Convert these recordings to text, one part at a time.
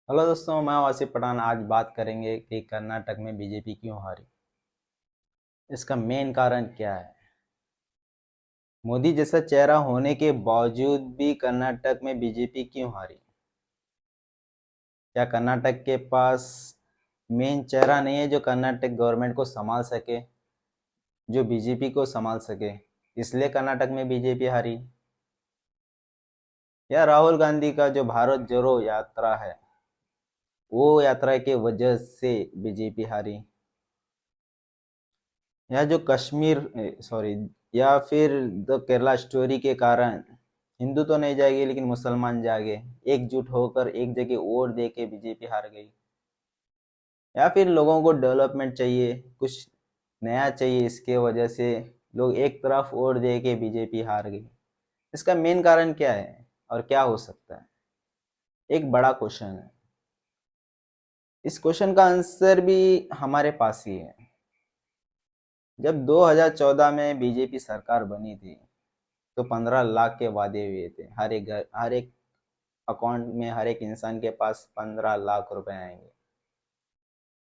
Hello दोस्तों, मैं वासिफ पठान। आज बात करेंगे कि कर्नाटक में बीजेपी क्यों हारी। इसका मेन कारण क्या है। मोदी जैसा चेहरा होने के बावजूद भी कर्नाटक में बीजेपी क्यों हारी। क्या कर्नाटक के पास मेन चेहरा नहीं है जो कर्नाटक गवर्नमेंट को संभाल सके, जो बीजेपी को संभाल सके, इसलिए कर्नाटक में बीजेपी हारी। या राहुल गांधी का जो भारत जोड़ो यात्रा है, वो यात्रा के वजह से बीजेपी हारी। या जो कश्मीर सॉरी या फिर द केरला स्टोरी के कारण हिंदू तो नहीं जाएगी लेकिन मुसलमान जागे, एकजुट होकर एक जगह वोट दे के बीजेपी हार गई। या फिर लोगों को डेवलपमेंट चाहिए, कुछ नया चाहिए, इसके वजह से लोग एक तरफ वोट दे के बीजेपी हार गई। इसका मेन कारण क्या है और क्या हो सकता है, एक बड़ा क्वेश्चन है। इस क्वेश्चन का आंसर भी हमारे पास ही है। जब 2014 में बीजेपी सरकार बनी थी तो 15 लाख के वादे हुए थे। हर एक घर, हर एक अकाउंट में, हर एक इंसान के पास 15 लाख रुपए आएंगे।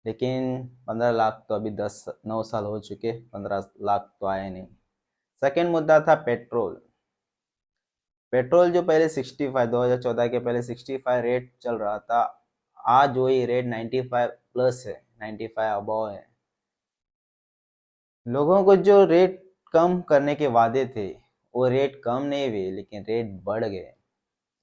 लेकिन 15 लाख तो अभी 9 साल हो चुके, 15 लाख तो आए नहीं। सेकेंड मुद्दा था पेट्रोल। पेट्रोल जो पहले 65, 2014 के पहले 65 रेट चल रहा था, आज वही रेट 95 प्लस है, 95 अबव है। लोगों को जो रेट कम करने के वादे थे, वो रेट कम नहीं हुए लेकिन रेट बढ़ गए।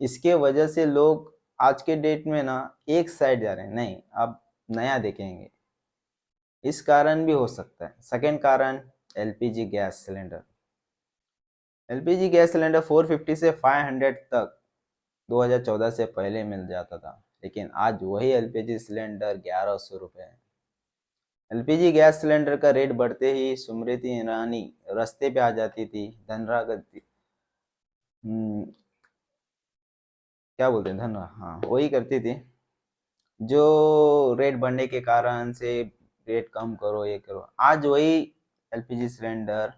इसके वजह से लोग आज के डेट में ना एक साइड जा रहे हैं, नहीं अब नया देखेंगे। इस कारण भी हो सकता है। सेकेंड कारण, LPG gas cylinder. LPG gas cylinder 450 से 500 तक 2014 से पहले मिल जाता था, लेकिन आज वही एलपीजी सिलेंडर 1100 रुपये है। एलपीजी गैस सिलेंडर का रेट बढ़ते ही स्मृति ईरानी रास्ते पे आ जाती थी, धनरा करती, क्या बोलते हैं, धनरा, हाँ वही करती थी। जो रेट बढ़ने के कारण से रेट कम करो, ये करो। आज वही एलपीजी सिलेंडर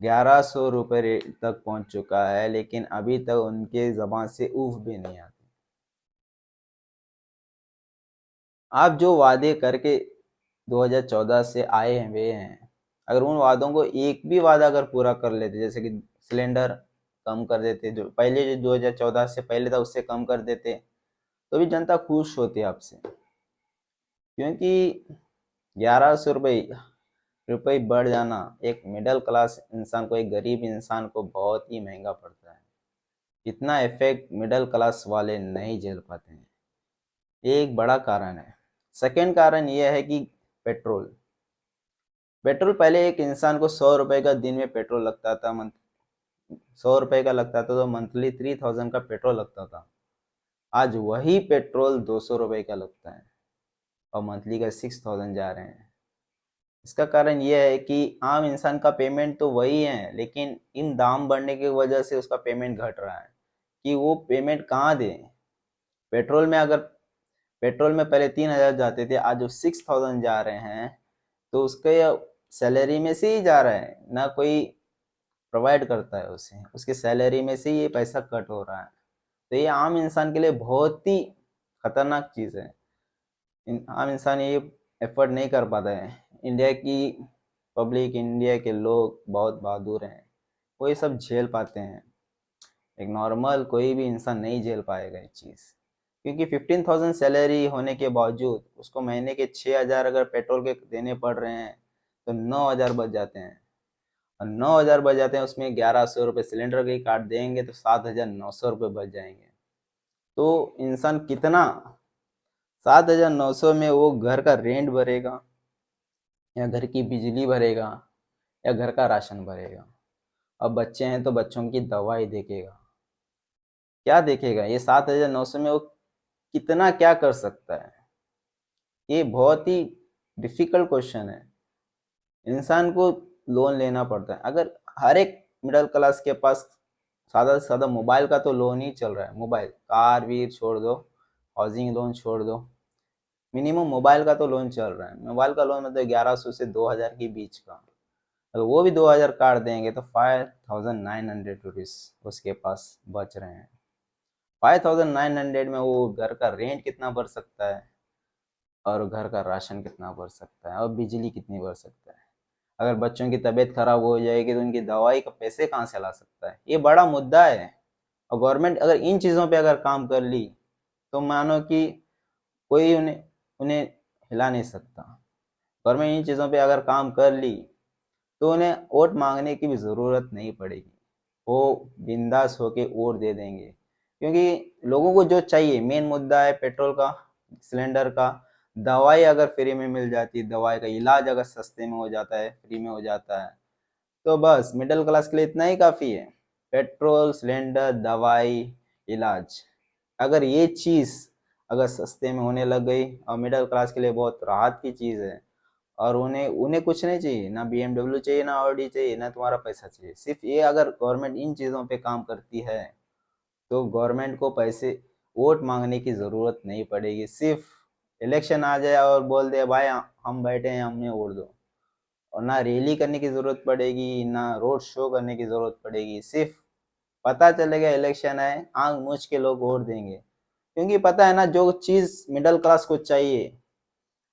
1100 रुपये तक पहुंच चुका है, लेकिन अभी तक उनके जबान से उफ भी नहीं आती। आप जो वादे करके 2014 से आए हुए हैं, अगर उन वादों को एक भी वादा अगर पूरा कर लेते, जैसे कि सिलेंडर कम कर देते, जो पहले जो 2014 से पहले था उससे कम कर देते, तो भी जनता खुश होती आपसे। क्योंकि 1100 रुपये बढ़ जाना एक मिडिल क्लास इंसान को, एक गरीब इंसान को बहुत ही महंगा पड़ता है। इतना इफेक्ट मिडिल क्लास वाले नहीं झेल पाते हैं। ये एक बड़ा कारण है। सेकेंड कारण यह है कि पेट्रोल। पेट्रोल पहले एक इंसान को 100 रुपए का दिन में पेट्रोल लगता था, 100 रुपए का लगता था, तो मंथली 3000 का पेट्रोल लगता था। आज वही पेट्रोल 200 रुपए का लगता है और मंथली का 6000 जा रहे हैं। इसका कारण यह है कि आम इंसान का पेमेंट तो वही है, लेकिन इन दाम बढ़ने की वजह से उसका पेमेंट घट रहा है। कि वो पेमेंट कहाँ दे। पेट्रोल में अगर पेट्रोल में पहले 3000 जाते थे, आज वो 6000 जा रहे हैं, तो उसके सैलरी में से ही जा रहा है ना, कोई प्रोवाइड करता है उसे, उसके सैलरी में से ये पैसा कट हो रहा है। तो ये आम इंसान के लिए बहुत ही खतरनाक चीज़ है। आम इंसान ये एफर्ट नहीं कर पाता है। इंडिया की पब्लिक, इंडिया के लोग बहुत बहादुर हैं, वो ये सब झेल पाते हैं। एक नॉर्मल कोई भी इंसान नहीं झेल पाएगा ये चीज़। क्योंकि 15,000 सैलरी होने के बावजूद उसको महीने के 6,000 अगर पेट्रोल के देने पड़ रहे हैं, तो 9,000 बच जाते हैं। और 9,000 बच जाते हैं, उसमें 1100 रुपये सिलेंडर के काट देंगे तो 7,900 रुपये बच जाएंगे। तो इंसान कितना, 7,900 में वो घर का रेंट भरेगा, या घर की बिजली भरेगा, या घर का राशन भरेगा। अब बच्चे हैं तो बच्चों की दवाई देखेगा, क्या देखेगा। ये 7,900 में वो कितना क्या कर सकता है। ये बहुत ही डिफिकल्ट क्वेश्चन है। इंसान को लोन लेना पड़ता है। अगर हर एक मिडिल क्लास के पास सादा से सादा मोबाइल का तो लोन ही चल रहा है, मोबाइल, कार वीर छोड़ दो, हाउसिंग लोन छोड़ दो, मिनिमम मोबाइल का तो लोन चल रहा है। मोबाइल का लोन मतलब 1100 से 2,000 के बीच का। अगर वो भी 2,000 काट देंगे तो 5,900 रुपीज़ उसके पास बच रहे हैं। 5900 में वो घर का रेंट कितना भर सकता है, और घर का राशन कितना भर सकता है, और बिजली कितनी भर सकता है। अगर बच्चों की तबीयत खराब हो जाएगी तो उनकी दवाई का पैसे कहाँ से ला सकता है, ये बड़ा मुद्दा है। और गवर्नमेंट अगर इन चीज़ों पे अगर काम कर ली तो मानो कि कोई उन्हें उन्हें हिला नहीं सकता। गवर्नमेंट इन चीज़ों पे अगर काम कर ली तो उन्हें वोट मांगने की भी ज़रूरत नहीं पड़ेगी, वो बिंदास होके वोट दे देंगे। क्योंकि लोगों को जो चाहिए, मेन मुद्दा है पेट्रोल का, सिलेंडर का, दवाई अगर फ्री में मिल जाती है, दवाई का इलाज अगर सस्ते में हो जाता है, फ्री में हो जाता है, तो बस मिडिल क्लास के लिए इतना ही काफ़ी है। पेट्रोल, सिलेंडर, दवाई, इलाज, अगर ये चीज़ अगर सस्ते में होने लग गई और मिडिल क्लास के लिए बहुत राहत की चीज़ है, और उन्हें उन्हें कुछ नहीं चाहिए, ना BMW चाहिए, ना ऑडी चाहिए, ना तुम्हारा पैसा चाहिए, सिर्फ ये अगर गवर्नमेंट इन चीज़ों पे काम करती है तो गवर्नमेंट को पैसे वोट मांगने की ज़रूरत नहीं पड़ेगी। सिर्फ इलेक्शन आ जाए और बोल दे भाई हम बैठे हैं, हमने वोट दो, और ना रैली करने की ज़रूरत पड़ेगी, ना रोड शो करने की ज़रूरत पड़ेगी। सिर्फ पता चलेगा इलेक्शन है, आंख मूछ के लोग वोट देंगे, क्योंकि पता है ना जो चीज़ मिडिल क्लास को चाहिए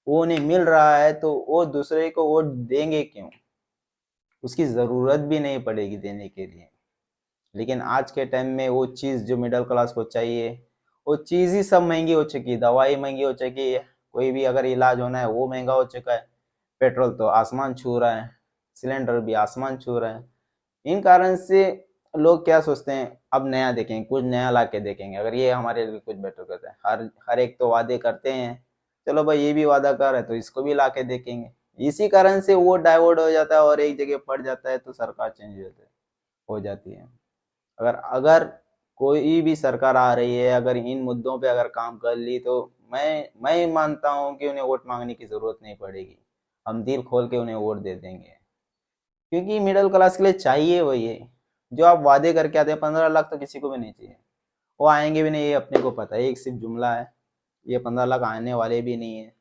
वो उन्हें मिल रहा है, तो वो दूसरे को वोट देंगे क्यों, उसकी ज़रूरत भी नहीं पड़ेगी देने के लिए। लेकिन आज के टाइम में वो चीज़ जो मिडिल क्लास को चाहिए वो चीज़ ही सब महंगी हो चुकी है, दवाई महंगी हो चुकी है, कोई भी अगर इलाज होना है वो महंगा हो चुका है, पेट्रोल तो आसमान छू रहा है, सिलेंडर भी आसमान छू रहा है। इन कारण से लोग क्या सोचते हैं, अब नया देखेंगे, कुछ नया ला के देखेंगे, अगर ये हमारे लिए कुछ बेटर करता है। हर हर एक तो वादे करते हैं, चलो भाई ये भी वादा कर है तो इसको भी ला के देखेंगे। इसी कारण से वो डाइवर्ट हो जाता है और एक जगह पड़ जाता है, तो सरकार चेंज हो जाती है। अगर अगर कोई भी सरकार आ रही है, अगर इन मुद्दों पे अगर काम कर ली तो मैं मानता हूँ कि उन्हें वोट मांगने की ज़रूरत नहीं पड़ेगी, हम दिल खोल के उन्हें वोट दे देंगे। क्योंकि मिडिल क्लास के लिए चाहिए वही है जो आप वादे करके आते हैं। 15 लाख तो किसी को भी नहीं चाहिए, वो आएंगे भी नहीं, ये अपने को पता है, एक सिर्फ जुमला है, ये 15 लाख आने वाले भी नहीं है।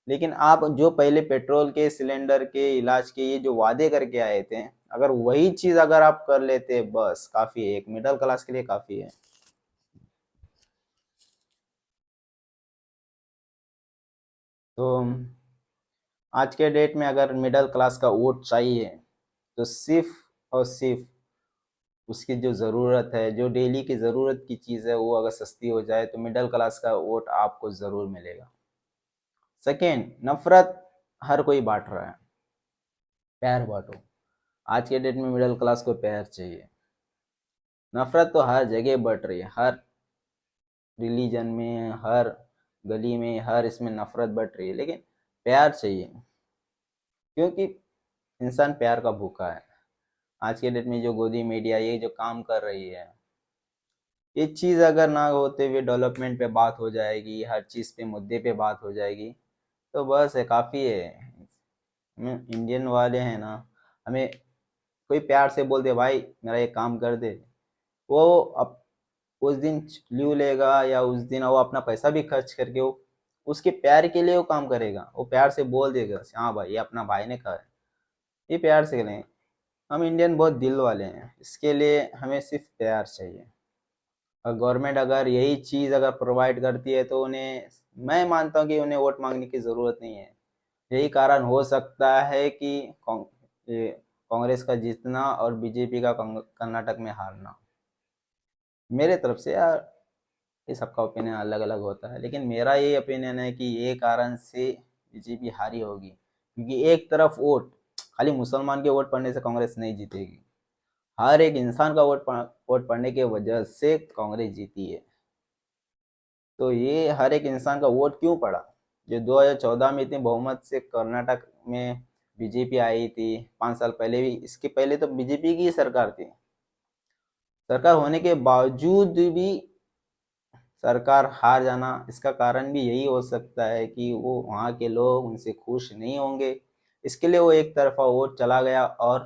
लेकिन आप जो पहले पेट्रोल के, सिलेंडर के, इलाज के ये जो वादे करके आए थे, अगर वही चीज़ अगर आप कर लेते बस काफ़ी है, एक मिडिल क्लास के लिए काफ़ी है। तो आज के डेट में अगर मिडिल क्लास का वोट चाहिए तो सिर्फ और सिर्फ उसकी जो ज़रूरत है, जो डेली की ज़रूरत की चीज़ है, वो अगर सस्ती हो जाए तो मिडिल क्लास का वोट आपको ज़रूर मिलेगा। सेकेंड, नफ़रत हर कोई बांट रहा है, प्यार बांटो। आज के डेट में मिडिल क्लास को प्यार चाहिए, नफ़रत तो हर जगह बढ़ रही है, हर रिलीजन में, हर गली में, हर इसमें नफ़रत बढ़ रही है, लेकिन प्यार चाहिए, क्योंकि इंसान प्यार का भूखा है। आज के डेट में जो गोदी मीडिया ये जो काम कर रही है, ये चीज़ अगर ना होते हुए डेवलपमेंट पे बात हो जाएगी, हर चीज़ पे मुद्दे पे बात हो जाएगी, तो बस है, काफ़ी है। हम इंडियन वाले हैं ना, हमें कोई प्यार से बोल दे भाई मेरा ये काम कर दे, वो अब उस दिन लीव लेगा, या उस दिन वो अपना पैसा भी खर्च करके वो उसके प्यार के लिए वो काम करेगा, वो प्यार से बोल देगा हाँ भाई ये अपना भाई ने कहा है, ये प्यार से करें। हम इंडियन बहुत दिल वाले हैं, इसके लिए हमें सिर्फ प्यार चाहिए। और गवर्नमेंट अगर यही चीज़ अगर प्रोवाइड करती है तो उन्हें, मैं मानता हूँ कि उन्हें वोट मांगने की ज़रूरत नहीं है। यही कारण हो सकता है कि ये कांग्रेस का जीतना और बीजेपी का कर्नाटक में हारना। मेरे तरफ से यार, ये सबका ओपिनियन अलग अलग होता है, लेकिन मेरा ये ओपिनियन है कि ये कारण से बीजेपी हारी होगी, क्योंकि एक तरफ वोट, खाली मुसलमान के वोट पड़ने से कांग्रेस नहीं जीतेगी, हर एक इंसान का वोट पड़ने की वजह से कांग्रेस जीती है। तो ये हर एक इंसान का वोट क्यों पड़ा, जो 2014 में इतनी बहुमत से कर्नाटक में बीजेपी आई थी, 5 साल पहले भी, इसके पहले तो बीजेपी की सरकार थी, सरकार होने के बावजूद भी सरकार हार जाना, इसका कारण भी यही हो सकता है कि वो वहाँ के लोग उनसे खुश नहीं होंगे, इसके लिए वो एक तरफा वोट चला गया और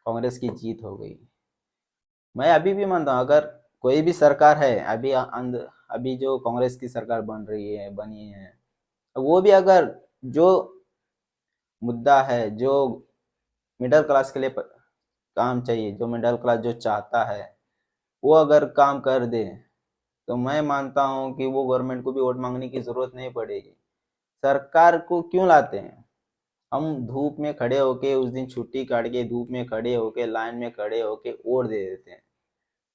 कांग्रेस की जीत हो गई। मैं अभी भी मानता हूँ अगर कोई भी सरकार है, अभी जो कांग्रेस की सरकार बनी है, वो भी अगर जो मुद्दा है, जो मिडिल क्लास के लिए काम चाहिए, जो मिडिल क्लास जो चाहता है, वो अगर काम कर दे तो मैं मानता हूँ कि वो गवर्नमेंट को भी वोट मांगने की ज़रूरत नहीं पड़ेगी। सरकार को क्यों लाते हैं? हम धूप में खड़े होके, उस दिन छुट्टी काट के धूप में खड़े होके, लाइन में खड़े होके वोट दे देते हैं।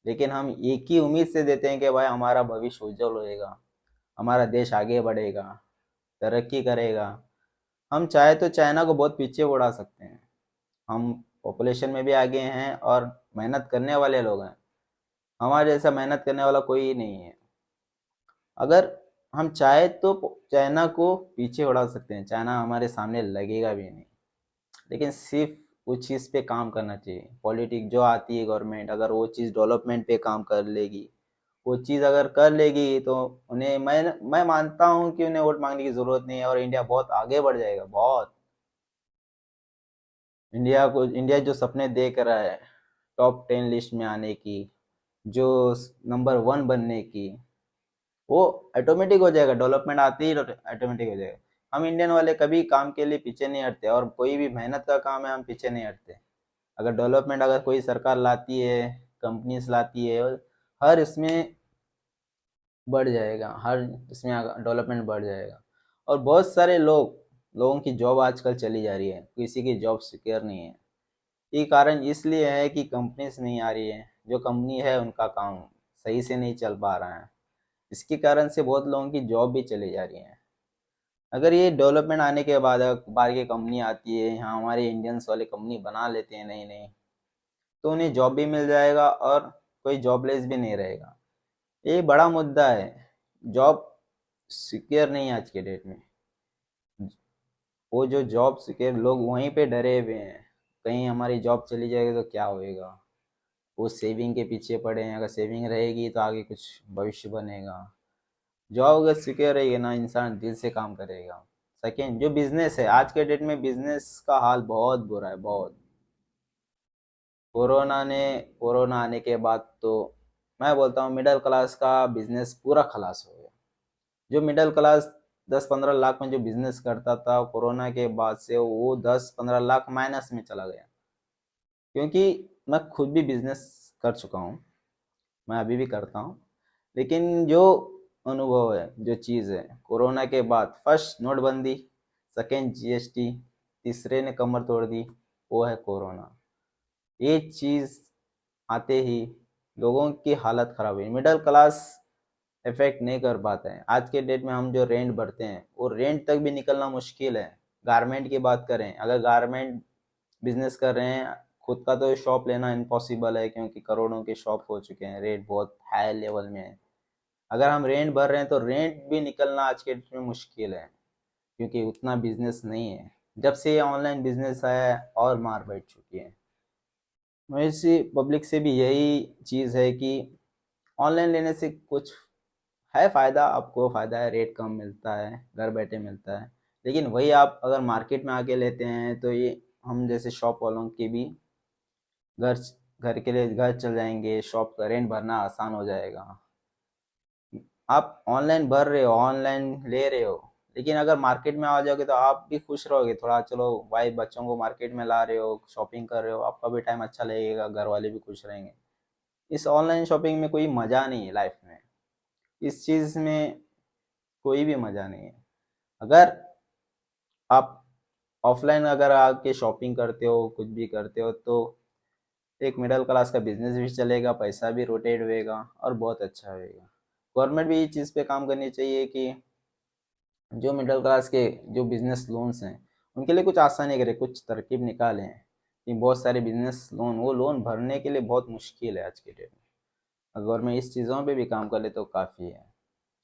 लेकिन हम एक ही उम्मीद से देते हैं कि भाई हमारा भविष्य उज्जवल होएगा, हमारा देश आगे बढ़ेगा, तरक्की करेगा। हम चाहे तो चाइना को बहुत पीछे उड़ा सकते हैं। हम पॉपुलेशन में भी आगे हैं और मेहनत करने वाले लोग हैं। हमारे जैसा मेहनत करने वाला कोई ही नहीं है। अगर हम चाहे तो चाइना को पीछे उड़ा सकते हैं, चाइना हमारे सामने लगेगा भी नहीं। लेकिन सिर्फ उस चीज़ पे काम करना चाहिए। पॉलिटिक जो आती है गवर्नमेंट, अगर वो चीज़ डेवलपमेंट पे काम कर लेगी, वो चीज़ अगर कर लेगी, तो उन्हें मैं मानता हूँ कि उन्हें वोट मांगने की ज़रूरत नहीं है और इंडिया बहुत आगे बढ़ जाएगा, बहुत। इंडिया जो सपने देख रहा है, टॉप 10 लिस्ट में आने की, जो नंबर 1 बनने की, वो ऑटोमेटिक हो जाएगा। डेवलपमेंट आती ही ऑटोमेटिक हो जाएगा। हम इंडियन वाले कभी काम के लिए पीछे नहीं हटते, और कोई भी मेहनत का काम है हम पीछे नहीं हटते। अगर डेवलपमेंट अगर कोई सरकार लाती है, कंपनीज लाती है, हर इसमें बढ़ जाएगा, हर इसमें डेवलपमेंट बढ़ जाएगा। और बहुत सारे लोगों की जॉब आजकल चली जा रही है, किसी की जॉब सिक्योर नहीं है। ये कारण इसलिए है कि कंपनीज नहीं आ रही है, जो कंपनी है उनका काम सही से नहीं चल पा रहा है। इसके कारण से बहुत लोगों की जॉब भी चली जा रही है। अगर ये डेवलपमेंट आने के बाद बाहर की कंपनी आती है, यहाँ हमारे इंडियंस वाले कंपनी बना लेते हैं नई नई, तो उन्हें जॉब भी मिल जाएगा और कोई जॉबलेस भी नहीं रहेगा। ये बड़ा मुद्दा है। जॉब सिक्योर नहीं है आज के डेट में। वो जो जॉब सिक्योर लोग वहीं पे डरे हुए हैं, कहीं हमारी जॉब चली जाएगी तो क्या होएगा। वो सेविंग के पीछे पड़े हैं, अगर सेविंग रहेगी तो आगे कुछ भविष्य बनेगा। जॉब अगर सिक्योर रहेगी ना, इंसान दिल से काम करेगा। सेकेंड, जो बिजनेस है आज के डेट में, बिजनेस का हाल बहुत बुरा है, बहुत। कोरोना आने के बाद तो मैं बोलता हूँ मिडिल क्लास का बिजनेस पूरा खलास हो गया। जो मिडिल क्लास 10-15 लाख में जो बिजनेस करता था, कोरोना के बाद से वो 10-15 लाख माइनस में चला गया। क्योंकि मैं खुद भी बिजनेस कर चुका हूँ, मैं अभी भी करता हूँ। लेकिन जो अनुभव है, जो चीज़ है, कोरोना के बाद फर्स्ट नोटबंदी, सेकेंड जीएसटी, तीसरे ने कमर तोड़ दी, वो है कोरोना। ये चीज़ आते ही लोगों की हालत ख़राब हुई। मिडिल क्लास इफेक्ट नहीं कर पाते हैं। आज के डेट में हम जो रेंट भरते हैं, वो रेंट तक भी निकलना मुश्किल है। गारमेंट की बात करें, अगर गारमेंट बिजनेस कर रहे हैं, खुद का तो शॉप लेना इम्पॉसिबल है, क्योंकि करोड़ों के शॉप हो चुके हैं, रेट बहुत हाई लेवल में है। अगर हम रेंट भर रहे हैं तो रेंट भी निकलना आज के डेट में मुश्किल है, क्योंकि उतना बिजनेस नहीं है। जब से ये ऑनलाइन बिजनेस आया है और मार बैठ चुकी है। वैसे पब्लिक से भी यही चीज़ है कि ऑनलाइन लेने से कुछ है फ़ायदा, आपको फ़ायदा है, रेट कम मिलता है, घर बैठे मिलता है। लेकिन वही आप अगर मार्केट में आके लेते हैं तो ये हम जैसे शॉप वालों के भी घर घर के लिए घर चल जाएंगे, शॉप का रेंट भरना आसान हो जाएगा। आप ऑनलाइन भर रहे हो, ऑनलाइन ले रहे हो, लेकिन अगर मार्केट में आ जाओगे तो आप भी खुश रहोगे थोड़ा। चलो भाई, बच्चों को मार्केट में ला रहे हो, शॉपिंग कर रहे हो, आपका भी टाइम अच्छा लगेगा, घर वाले भी खुश रहेंगे। इस ऑनलाइन शॉपिंग में कोई मज़ा नहीं है लाइफ में। इस चीज़ में कोई भी मज़ा नहीं है। अगर आप ऑफलाइन अगर आके शॉपिंग करते हो, कुछ भी करते हो, तो एक मिडिल क्लास का बिजनेस भी चलेगा, पैसा भी रोटेट होएगा और बहुत अच्छा होएगा। गवर्नमेंट भी इस चीज़ पे काम करनी चाहिए कि जो मिडिल क्लास के जो बिजनेस लोन्स हैं, उनके लिए कुछ आसानी करे, कुछ तरकीब निकालें कि बहुत सारे बिजनेस लोन, वो लोन भरने के लिए बहुत मुश्किल है आज के डेट में। गवर्नमेंट इस चीज़ों पे भी काम कर ले तो काफ़ी है।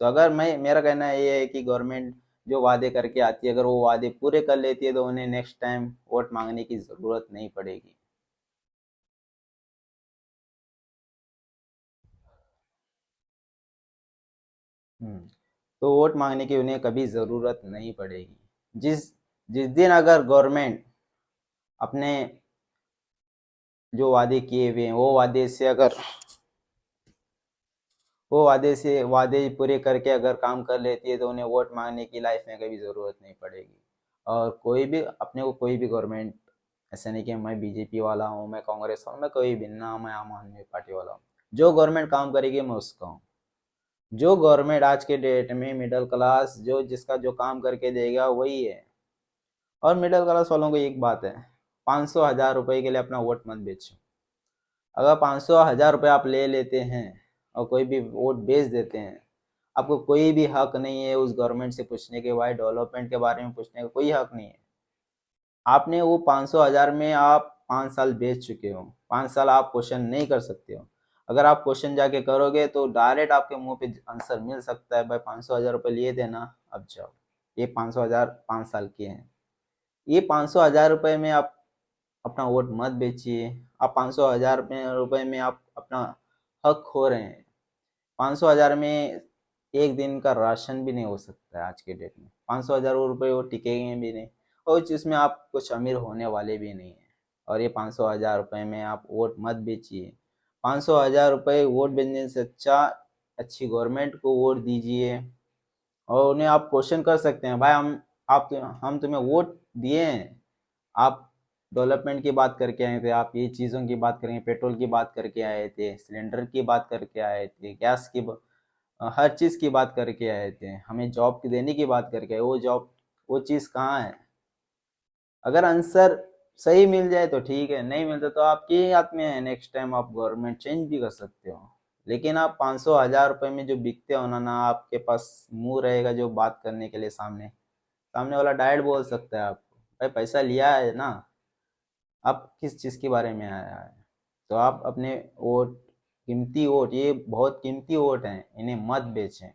तो अगर मैं मेरा कहना ये है कि गवर्नमेंट जो वादे करके आती है, अगर वो वादे पूरे कर लेती है तो उन्हें नेक्स्ट टाइम वोट मांगने की ज़रूरत नहीं पड़ेगी। हम्म, तो वोट मांगने की उन्हें कभी ज़रूरत नहीं पड़ेगी। जिस जिस दिन अगर गवर्नमेंट अपने जो वादे किए हुए हैं, वो वादे पूरे करके अगर काम कर लेती है, तो उन्हें वोट मांगने की लाइफ में कभी ज़रूरत नहीं पड़ेगी। और कोई भी अपने को कोई भी गवर्नमेंट, ऐसा नहीं कि मैं बीजेपी वाला हूँ, मैं कांग्रेस हूँ, मैं कोई भी ना, मैं आम आदमी पार्टी वाला हूँ। जो गवर्नमेंट काम करेगी मैं उसका हूँ। जो गवर्नमेंट आज के डेट में मिडिल क्लास जो जिसका जो काम करके देगा वही है। और मिडिल क्लास वालों को एक बात है, 500 1000 रुपए के लिए अपना वोट मत बेचो। अगर 500 1000 रुपये आप ले लेते हैं और कोई भी वोट बेच देते हैं, आपको कोई भी हक नहीं है उस गवर्नमेंट से पूछने के, भाई डेवलपमेंट के बारे में पूछने का कोई हक नहीं है। आपने वो 500 1000 में आप 5 साल बेच चुके हो, 5 साल आप क्वेश्चन नहीं कर सकते हो। अगर आप क्वेश्चन जाके करोगे तो डायरेक्ट आपके मुंह पे आंसर मिल सकता है, भाई 500 1000 रुपये लिए थे ना, अब जाओ। ये 500 1000 5 साल के हैं। ये 500 1000 रुपये में आप अपना वोट मत बेचिए। आप 500 1000 रुपये में आप अपना हक खो रहे हैं। 500 1000 में एक दिन का राशन भी नहीं हो सकता है आज के डेट में। 500 1000 रुपये वो टिकेंगे भी नहीं, और जिसमें आप कुछ अमीर होने वाले भी नहीं हैं। और ये 500 1000 रुपये में आप वोट मत बेचिए। 500 1000 रुपये वोट बेचने से अच्छा अच्छी गवर्नमेंट को वोट दीजिए। और उन्हें आप क्वेश्चन कर सकते हैं, भाई हम तुम्हें वोट दिए हैं, आप डेवलपमेंट की बात करके आए थे, आप ये चीज़ों की बात करेंगे, पेट्रोल की बात करके आए थे, सिलेंडर की बात करके आए थे, गैस की हर चीज़ की बात करके आए थे, हमें जॉब देने की बात करके आए। वो जॉब वो चीज़ कहाँ है? अगर आंसर सही मिल जाए तो ठीक है, नहीं मिलता तो आपके ही हाथ में है, नेक्स्ट टाइम आप गवर्नमेंट चेंज भी कर सकते हो। लेकिन आप 500 1000 रुपये में जो बिकते हो ना ना, आपके पास मुंह रहेगा जो बात करने के लिए, सामने सामने वाला डायरेक्ट बोल सकता है आपको, भाई पैसा लिया है ना, आप किस चीज़ के बारे में आया है। तो आप अपने वोट, कीमती वोट, ये बहुत कीमती वोट हैं, इन्हें मत बेचें।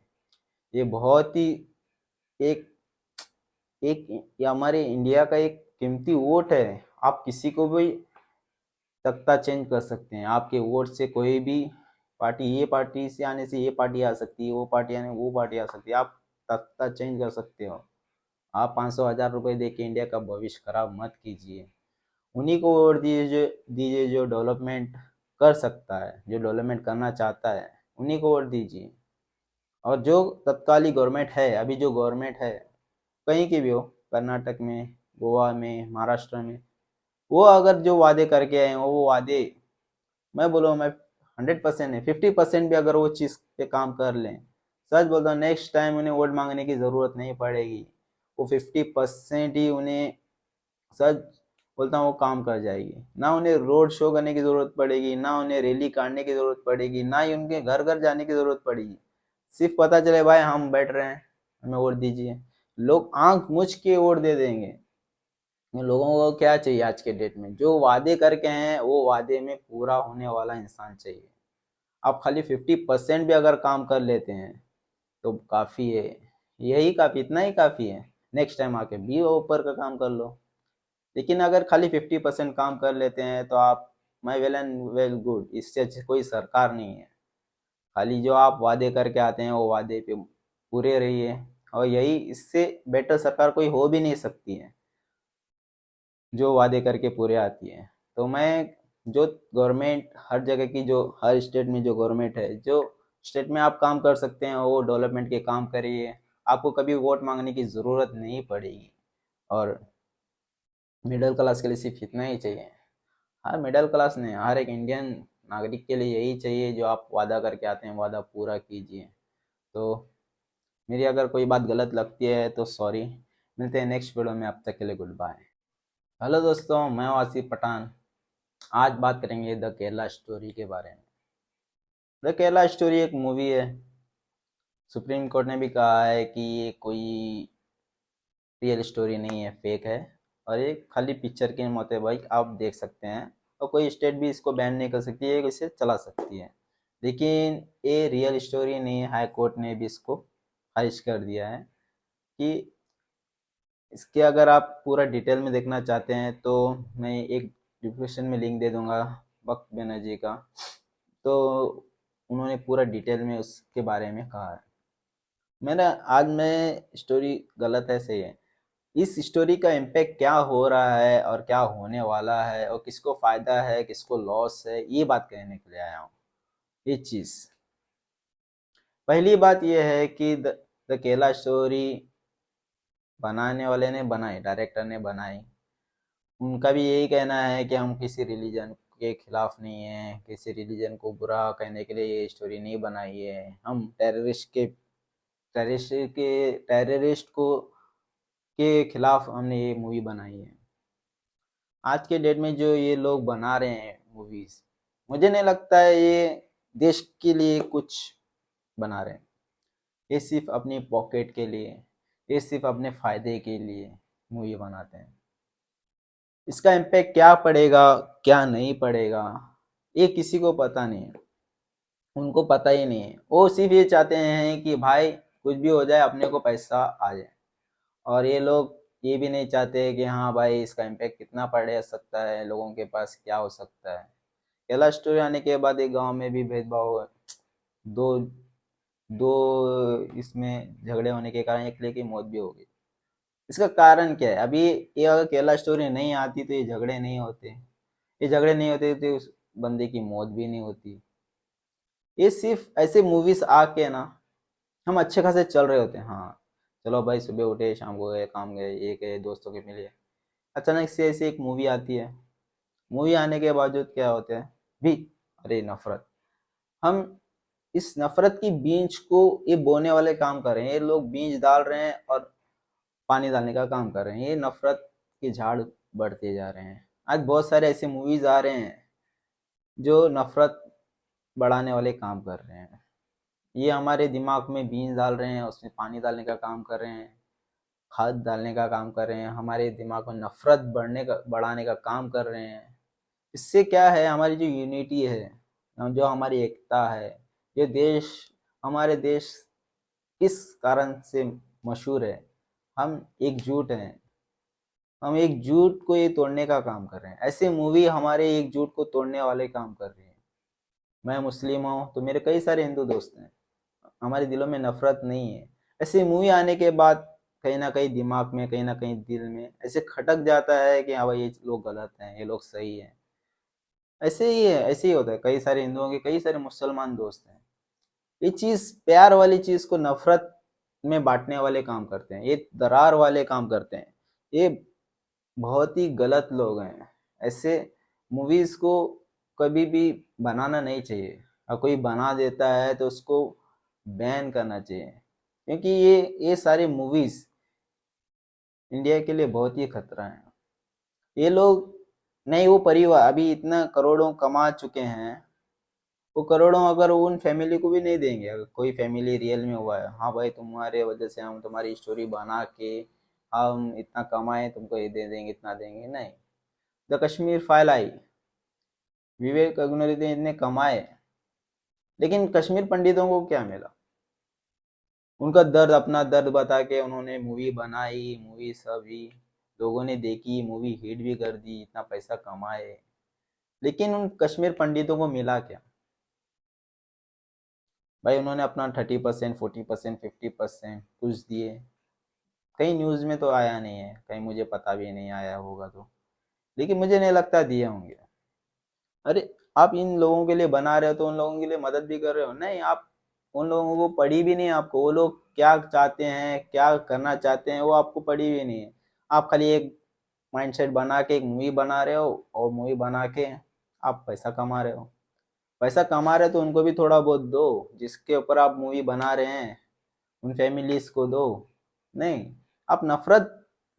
ये बहुत ही एक एक ये हमारे इंडिया का एक कीमती वोट है। आप किसी को भी तख्ता चेंज कर सकते हैं। आपके वोट से कोई भी पार्टी, ये पार्टी से आने से ये पार्टी आ सकती है, वो पार्टी आने वो पार्टी आ सकती है, आप तख्ता चेंज कर सकते हो। आप 500 1000 रुपये दे के इंडिया का भविष्य खराब मत कीजिए। उन्हीं को वोट दीजिए जो डेवलपमेंट कर सकता है, जो डेवलपमेंट करना चाहता है, उन्हीं को वोट दीजिए। और जो तत्कालीन गवर्नमेंट है, अभी जो गवर्नमेंट है कहीं की भी हो, कर्नाटक में, गोवा में, महाराष्ट्र में, वो अगर जो वादे करके आए हैं वो वादे, मैं बोलूँ मैं 100% है, 50% भी अगर वो चीज़ पे काम कर लें, सच बोलता हूँ नेक्स्ट टाइम उन्हें वोट मांगने की ज़रूरत नहीं पड़ेगी। वो 50% ही उन्हें, सच बोलता हूँ, वो काम कर जाएगी। ना उन्हें रोड शो करने की ज़रूरत पड़ेगी, ना उन्हें रैली काटने की ज़रूरत पड़ेगी, ना ही उनके घर घर जाने की ज़रूरत पड़ेगी। सिर्फ पता चले भाई हम बैठ रहे हैं, हमें वोट दीजिए, लोग आंख मूछ के वोट दे देंगे। लोगों को क्या चाहिए आज के डेट में? जो वादे करके हैं वो वादे में पूरा होने वाला इंसान चाहिए। आप खाली 50% भी अगर काम कर लेते हैं तो काफ़ी है, यही काफ़ी, इतना ही काफ़ी है। नेक्स्ट टाइम आके भी ऊपर का काम कर लो। लेकिन अगर खाली 50% काम कर लेते हैं तो आप, मैं वेल एंड वेल गुड, इससे अच्छी कोई सरकार नहीं है। खाली जो आप वादे करके आते हैं वो वादे पे पूरे रहिए, और यही, इससे बेटर सरकार कोई हो भी नहीं सकती है जो वादे करके पूरे आती है। तो मैं, जो गवर्नमेंट हर जगह की, जो हर स्टेट में जो गवर्नमेंट है, जो स्टेट में आप काम कर सकते हैं वो डेवलपमेंट के काम करिए। आपको कभी वोट मांगने की ज़रूरत नहीं पड़ेगी। और मिडिल क्लास के लिए सिर्फ इतना ही चाहिए, हर मिडिल क्लास ने, हर एक इंडियन नागरिक के लिए यही चाहिए, जो आप वादा करके आते हैं वादा पूरा कीजिए। तो मेरी अगर कोई बात गलत लगती है तो सॉरी। मिलते हैं नेक्स्ट वीडियो में, अब तक के लिए गुड बाय। हेलो दोस्तों, मैं हूं आसिफ पठान। आज बात करेंगे द केरला स्टोरी के बारे में। द केरला स्टोरी एक मूवी है। सुप्रीम कोर्ट ने भी कहा है कि ये कोई रियल स्टोरी नहीं है, फेक है, और ये खाली पिक्चर के मुताबिक आप देख सकते हैं, और कोई स्टेट भी इसको बैन नहीं कर सकती है, इसे चला सकती है। लेकिन ये रियल स्टोरी नहीं है, हाई कोर्ट ने भी इसको खारिज कर दिया है। कि इसके अगर आप पूरा डिटेल में देखना चाहते हैं तो मैं एक डिस्क्रिप्शन में लिंक दे दूंगा, वक्त बनर्जी का। तो उन्होंने पूरा डिटेल में उसके बारे में कहा है। मैंने आज मैं स्टोरी गलत है सही है, इस स्टोरी का इम्पैक्ट क्या हो रहा है और क्या होने वाला है और किसको फ़ायदा है किसको लॉस है, ये बात कहने के लिए आया हूँ। ये चीज़, पहली बात यह है कि द केरला स्टोरी बनाने वाले ने बनाई, डायरेक्टर ने बनाई, उनका भी यही कहना है कि हम किसी रिलीजन के खिलाफ नहीं है, किसी रिलीजन को बुरा कहने के लिए ये स्टोरी नहीं बनाई है। हम टेररिस्ट को के खिलाफ हमने ये मूवी बनाई है। आज के डेट में जो ये लोग बना रहे हैं मूवीज, मुझे नहीं लगता है ये देश के लिए कुछ बना रहे हैं। ये सिर्फ अपनी पॉकेट के लिए, ये सिर्फ अपने फायदे के लिए मूवी बनाते हैं। इसका इम्पैक्ट क्या पड़ेगा क्या नहीं पड़ेगा ये किसी को पता नहीं है, उनको पता ही नहीं है। वो सिर्फ ये चाहते हैं कि भाई कुछ भी हो जाए अपने को पैसा आ जाए, और ये लोग ये भी नहीं चाहते कि हाँ भाई इसका इम्पैक्ट कितना पड़ सकता है, लोगों के पास क्या हो सकता है। केरला स्टोरी आने के बाद एक गांव में भी भेदभाव, दो दो इसमें झगड़े होने के कारण एक की मौत भी हो गई। इसका कारण क्या है? अभी ये अगर केरला स्टोरी नहीं आती तो ये झगड़े नहीं होते, ये झगड़े नहीं होते तो उस बंदे की मौत भी नहीं होती। ये सिर्फ ऐसे मूवीज आके ना, हम अच्छे खासे चल रहे होते हैं, हाँ चलो भाई सुबह उठे शाम को गए काम गए ये गए दोस्तों के मिले, अचानक से ऐसी एक मूवी आती है। मूवी आने के बावजूद क्या होता है भी, अरे नफरत। हम इस नफरत की बीज को ये बोने वाले काम कर रहे हैं, ये लोग बीज डाल रहे हैं और पानी डालने का काम कर रहे हैं। ये नफरत के झाड़ बढ़ते जा रहे हैं। आज बहुत सारे ऐसे मूवीज आ रहे हैं जो नफरत बढ़ाने वाले काम कर रहे हैं। ये हमारे दिमाग में बीज डाल रहे हैं, उसमें पानी डालने का काम कर रहे हैं, खाद डालने का काम कर रहे हैं, हमारे दिमाग में नफरत बढ़ाने का काम कर रहे हैं। इससे क्या है, हमारी जो यूनिटी है, जो हमारी एकता है, ये देश, हमारे देश किस कारण से मशहूर है, हम एकजुट हैं। हम एकजुट को ये तोड़ने का काम कर रहे हैं। ऐसे मूवी हमारे एकजुट को तोड़ने वाले काम कर रही है। मैं मुस्लिम हूँ तो मेरे कई सारे हिंदू दोस्त हैं, हमारे दिलों में नफरत नहीं है। ऐसी मूवी आने के बाद कहीं ना कहीं दिमाग में, कहीं ना कहीं दिल में ऐसे खटक जाता है कि हाँ भाई ये लोग गलत हैं, ये लोग सही हैं। ऐसे ही है, ऐसे ही होता है। कई सारे हिंदुओं के कई सारे मुसलमान दोस्त हैं। ये चीज, प्यार वाली चीज को नफरत में बांटने वाले काम करते हैं, ये दरार वाले काम करते हैं। ये बहुत ही गलत लोग हैं। ऐसे मूवीज को कभी भी बनाना नहीं चाहिए, और कोई बना देता है तो उसको बैन करना चाहिए, क्योंकि ये सारी मूवीज इंडिया के लिए बहुत ही खतरा है। ये लोग नहीं, वो परिवार अभी इतना करोड़ों कमा चुके हैं, वो करोड़ों अगर उन फैमिली को भी नहीं देंगे। अगर कोई फैमिली रियल में हुआ है, हाँ भाई तुम्हारे वजह से हम तुम्हारी स्टोरी बना के हम इतना कमाए, तुमको ये दे देंगे, इतना देंगे, नहीं। द कश्मीर फाइल आई, विवेक अग्निहोत्री इतने कमाए, लेकिन कश्मीर पंडितों को क्या मिला? उनका दर्द, अपना दर्द बता के उन्होंने मूवी बनाई, मूवी सभी लोगों ने देखी, मूवी हिट भी कर दी, इतना पैसा कमाए, लेकिन उन कश्मीर पंडितों को मिला क्या? भाई उन्होंने अपना 30%, 40%, 50% कुछ दिए। कहीं न्यूज़ में तो आया नहीं है, कहीं मुझे पता भी नहीं आया होगा तो, लेकिन मुझे नहीं लगता दिए होंगे। अरे आप इन लोगों के लिए बना रहे हो तो उन लोगों के लिए मदद भी कर रहे हो, नहीं आप उन लोगों को पड़ी भी नहीं, आपको वो लोग क्या चाहते हैं, क्या करना चाहते हैं, वो आपको पड़ी भी नहीं है। आप खाली एक माइंडसेट बना के एक मूवी बना रहे हो, और मूवी बना के आप पैसा कमा रहे हो। पैसा कमा रहे हो तो उनको भी थोड़ा बहुत दो, जिसके ऊपर आप मूवी बना रहे हैं उन फैमिलीज को दो। नहीं, आप नफरत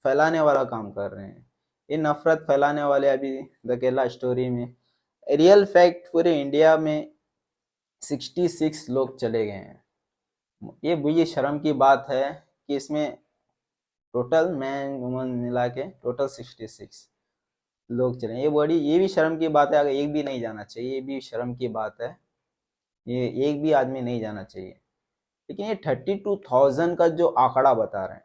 फैलाने वाला काम कर रहे हैं। ये नफरत फैलाने वाले अभी द केरला स्टोरी में रियल फैक्ट पूरे इंडिया में 66 लोग चले गए हैं। ये शर्म की बात है कि इसमें टोटल मैन वुमन मिला के टोटल 66 लोग चले। ये भी शर्म की बात है, अगर एक भी नहीं जाना चाहिए, ये भी शर्म की बात है। ये एक भी आदमी नहीं जाना चाहिए। लेकिन ये 32,000 का जो आंकड़ा बता रहे हैं,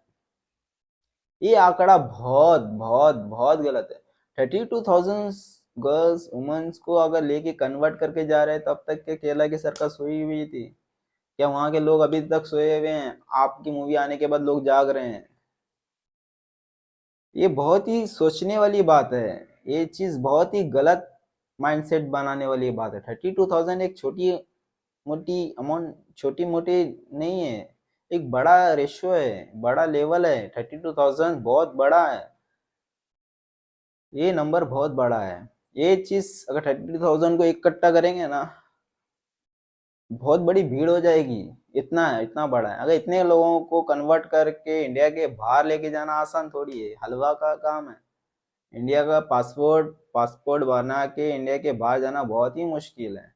ये आंकड़ा बहुत बहुत बहुत गलत है। 32,000 गर्ल्स वुमेन्स को अगर लेके कन्वर्ट करके जा रहे हैं, तब तक के केरला की सरकार सोई हुई थी क्या? वहां के लोग अभी तक सोए हुए हैं? आपकी मूवी आने के बाद लोग जाग रहे हैं। ये बहुत ही सोचने वाली बात है। ये चीज बहुत ही गलत माइंडसेट बनाने वाली बात है। 32,000 एक छोटी मोटी अमाउंट, छोटी मोटी नहीं है, एक बड़ा रेशियो है, बड़ा लेवल है। 32,000 बहुत बड़ा है, ये नंबर बहुत बड़ा है। ये चीज अगर 32,000 को इकट्ठा करेंगे ना, बहुत बड़ी भीड़ हो जाएगी। इतना है, इतना बड़ा है। अगर इतने लोगों को कन्वर्ट करके इंडिया के बाहर लेके जाना आसान थोड़ी है, हलवा का काम है। इंडिया का पासपोर्ट पासपोर्ट बना के इंडिया के बाहर जाना बहुत ही मुश्किल है।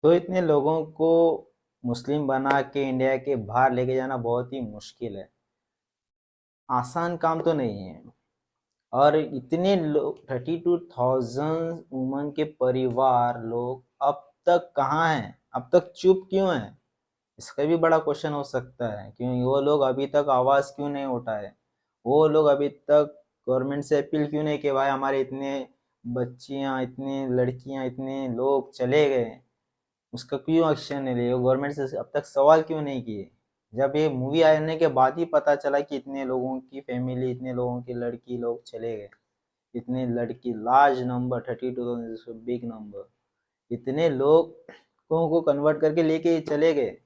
तो इतने लोगों को मुस्लिम बना के इंडिया के बाहर लेके जाना बहुत ही मुश्किल है, आसान काम तो नहीं है। और इतने लोग 32,000 वुमन के परिवार लोग अब तक कहाँ हैं, अब तक चुप क्यों हैं? इसका भी बड़ा क्वेश्चन हो सकता है, क्योंकि वो लोग अभी तक आवाज़ क्यों नहीं उठाए? वो लोग अभी तक गवर्नमेंट से अपील क्यों नहीं कि भाई हमारे इतने बच्चियां, इतनी लड़कियां, इतने लोग चले गए, उसका क्यों एक्शन नहीं लिए? गवर्नमेंट से अब तक सवाल क्यों नहीं किए? जब ये मूवी आने के बाद ही पता चला कि इतने लोगों की फैमिली, इतने लोगों की लड़की लोग चले गए, इतने लड़की, लार्ज नंबर, 32,000 बिग नंबर, इतने लोगों को कन्वर्ट करके लेके चले गए।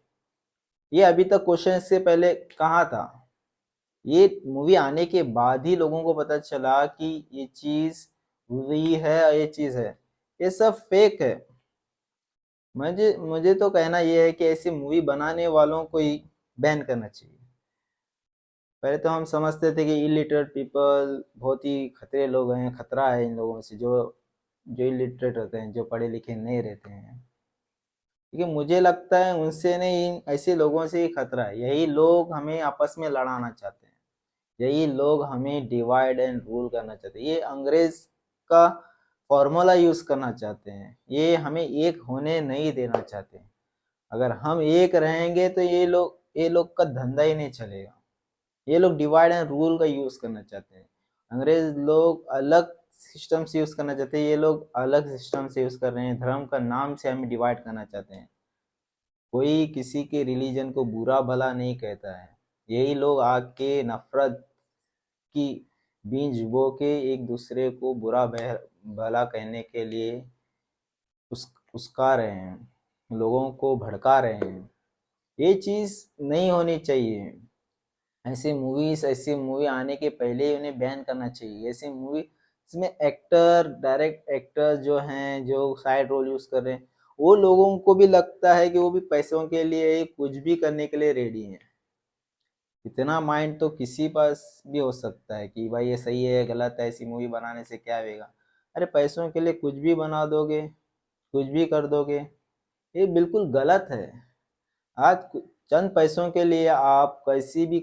ये अभी तक क्वेश्चन से पहले कहाँ था? ये मूवी आने के बाद ही लोगों को पता चला कि ये चीज हुई है, ये चीज है, ये सब फेक है। मुझे मुझे तो कहना ये है कि ऐसी मूवी बनाने वालों को ही बैन करना चाहिए। पहले तो हम समझते थे कि इलिटरेट पीपल बहुत ही खतरे लोग हैं, खतरा है इन लोगों से, जो जो इलिटरेट रहते हैं, जो पढ़े लिखे नहीं रहते हैं। क्योंकि मुझे लगता है उनसे नहीं, इन ऐसे लोगों से ही खतरा है। यही लोग हमें आपस में लड़ाना चाहते हैं, यही लोग हमें डिवाइड एंड रूल करना चाहते हैं, ये अंग्रेज का फॉर्मूला यूज करना चाहते हैं, ये हमें एक होने नहीं देना चाहते। अगर हम एक रहेंगे तो ये लोग का धंधा ही नहीं चलेगा। ये लोग डिवाइड एंड रूल का यूज करना चाहते हैं। अंग्रेज लोग अलग सिस्टम से यूज करना चाहते हैं, ये लोग अलग सिस्टम से यूज कर रहे हैं। धर्म का नाम से हमें डिवाइड करना चाहते हैं। कोई किसी के रिलीजन को बुरा भला नहीं कहता है। यही लोग आके नफरत की बीज बो के एक दूसरे को बुरा भला कहने के लिए उस्का रहे हैं, लोगों को भड़का रहे हैं। ये चीज़ नहीं होनी चाहिए। ऐसी मूवी आने के पहले ही उन्हें बैन करना चाहिए। ऐसी मूवी इसमें एक्टर, डायरेक्ट एक्टर जो हैं, जो साइड रोल यूज कर रहे हैं, वो लोगों को भी लगता है कि वो भी पैसों के लिए कुछ भी करने के लिए रेडी हैं। इतना माइंड तो किसी पास भी हो सकता है कि भाई ये सही है, गलत है, ऐसी मूवी बनाने से क्या होगा? अरे पैसों के लिए कुछ भी बना दोगे, कुछ भी कर दोगे, ये बिल्कुल गलत है। आज चंद पैसों के लिए आप कैसी भी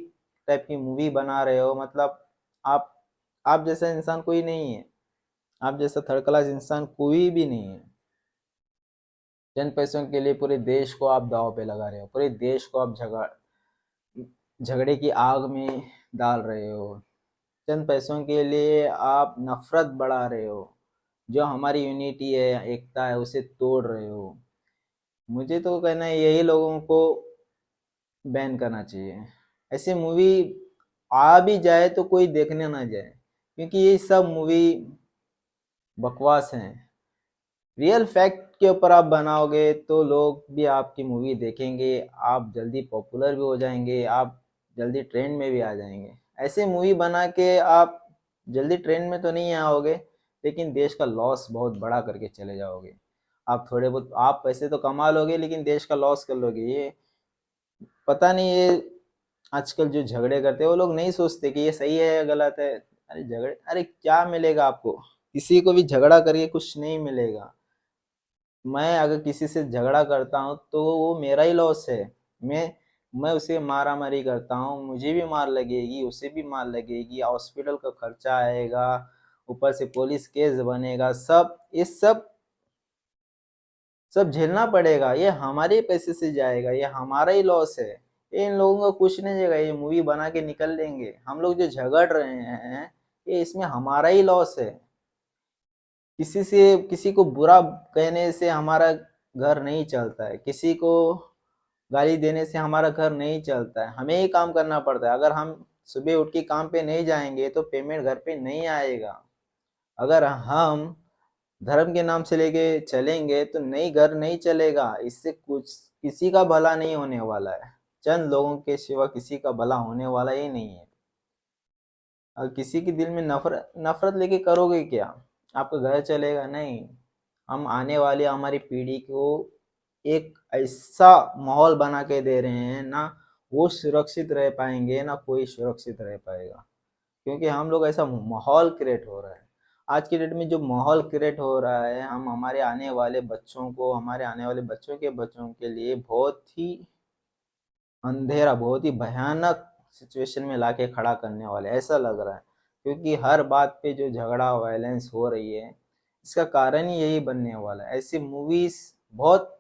टाइप की मूवी बना रहे हो, मतलब आप आप जैसा इंसान कोई नहीं है। आप जैसा थर्ड क्लास इंसान कोई भी नहीं है। चंद पैसों के लिए पूरे देश को आप दांव पे लगा रहे हो, पूरे देश को आप झगड़े की आग में डाल रहे हो। चंद पैसों के लिए आप नफरत बढ़ा रहे हो, जो हमारी यूनिटी है, एकता है, उसे तोड़ रहे हो। मुझे तो कहना है यही लोगों को बैन करना चाहिए। ऐसी मूवी आ भी जाए तो कोई देखने ना जाए, क्योंकि ये सब मूवी बकवास हैं। रियल फैक्ट के ऊपर आप बनाओगे तो लोग भी आपकी मूवी देखेंगे, आप जल्दी पॉपुलर भी हो जाएंगे, आप जल्दी ट्रेंड में भी आ जाएंगे। ऐसे मूवी बना के आप जल्दी ट्रेंड में तो नहीं आओगे, लेकिन देश का लॉस बहुत बड़ा करके चले जाओगे। आप थोड़े बहुत आप पैसे तो कमा लोगे, लेकिन देश का लॉस कर लोगे। ये पता नहीं, ये आजकल जो झगड़े करते हैं वो लोग नहीं सोचते कि ये सही है या गलत है। अरे झगड़े, अरे क्या मिलेगा आपको? किसी को भी झगड़ा करके कुछ नहीं मिलेगा। मैं अगर किसी से झगड़ा करता हूँ तो वो मेरा ही लॉस है। मैं उसे मारा मारी करता हूँ, मुझे भी मार लगेगी, उसे भी मार लगेगी, हॉस्पिटल का खर्चा आएगा, ऊपर से पुलिस केस बनेगा, सब ये सब झेलना पड़ेगा। ये हमारे पैसे से जाएगा, ये हमारा ही लॉस है। ये इन लोगों को कुछ नहीं जाएगा, ये मूवी बना के निकल लेंगे। हम लोग जो झगड़ रहे हैं, ये इसमें हमारा ही लॉस है। किसी को बुरा कहने से हमारा घर नहीं चलता है, किसी को गाली देने से हमारा घर नहीं चलता है। हमें ही काम करना पड़ता है। अगर हम सुबह उठ के काम पे नहीं जाएंगे तो पेमेंट घर पे नहीं आएगा। अगर हम धर्म के नाम से लेके चलेंगे तो नहीं, घर नहीं चलेगा। इससे कुछ किसी का भला नहीं होने वाला है। चंद लोगों के सिवा किसी का भला होने वाला ही नहीं है। और किसी के दिल में नफरत नफरत लेके करोगे क्या? आपका घर चलेगा नहीं। हम आने वाली हमारी पीढ़ी को एक ऐसा माहौल बना के दे रहे हैं ना, वो सुरक्षित रह पाएंगे ना कोई सुरक्षित रह पाएगा, क्योंकि हम लोग ऐसा माहौल क्रिएट हो रहा है। आज की डेट में जो माहौल क्रिएट हो रहा है, हम हमारे आने वाले बच्चों को, हमारे आने वाले बच्चों के बच्चों के लिए बहुत ही अंधेरा, बहुत ही भयानक सिचुएशन में लाके खड़ा करने वाले ऐसा लग रहा है। क्योंकि हर बात पे जो झगड़ा वायलेंस हो रही है, इसका कारण ही यही बनने वाला है। ऐसी मूवीज बहुत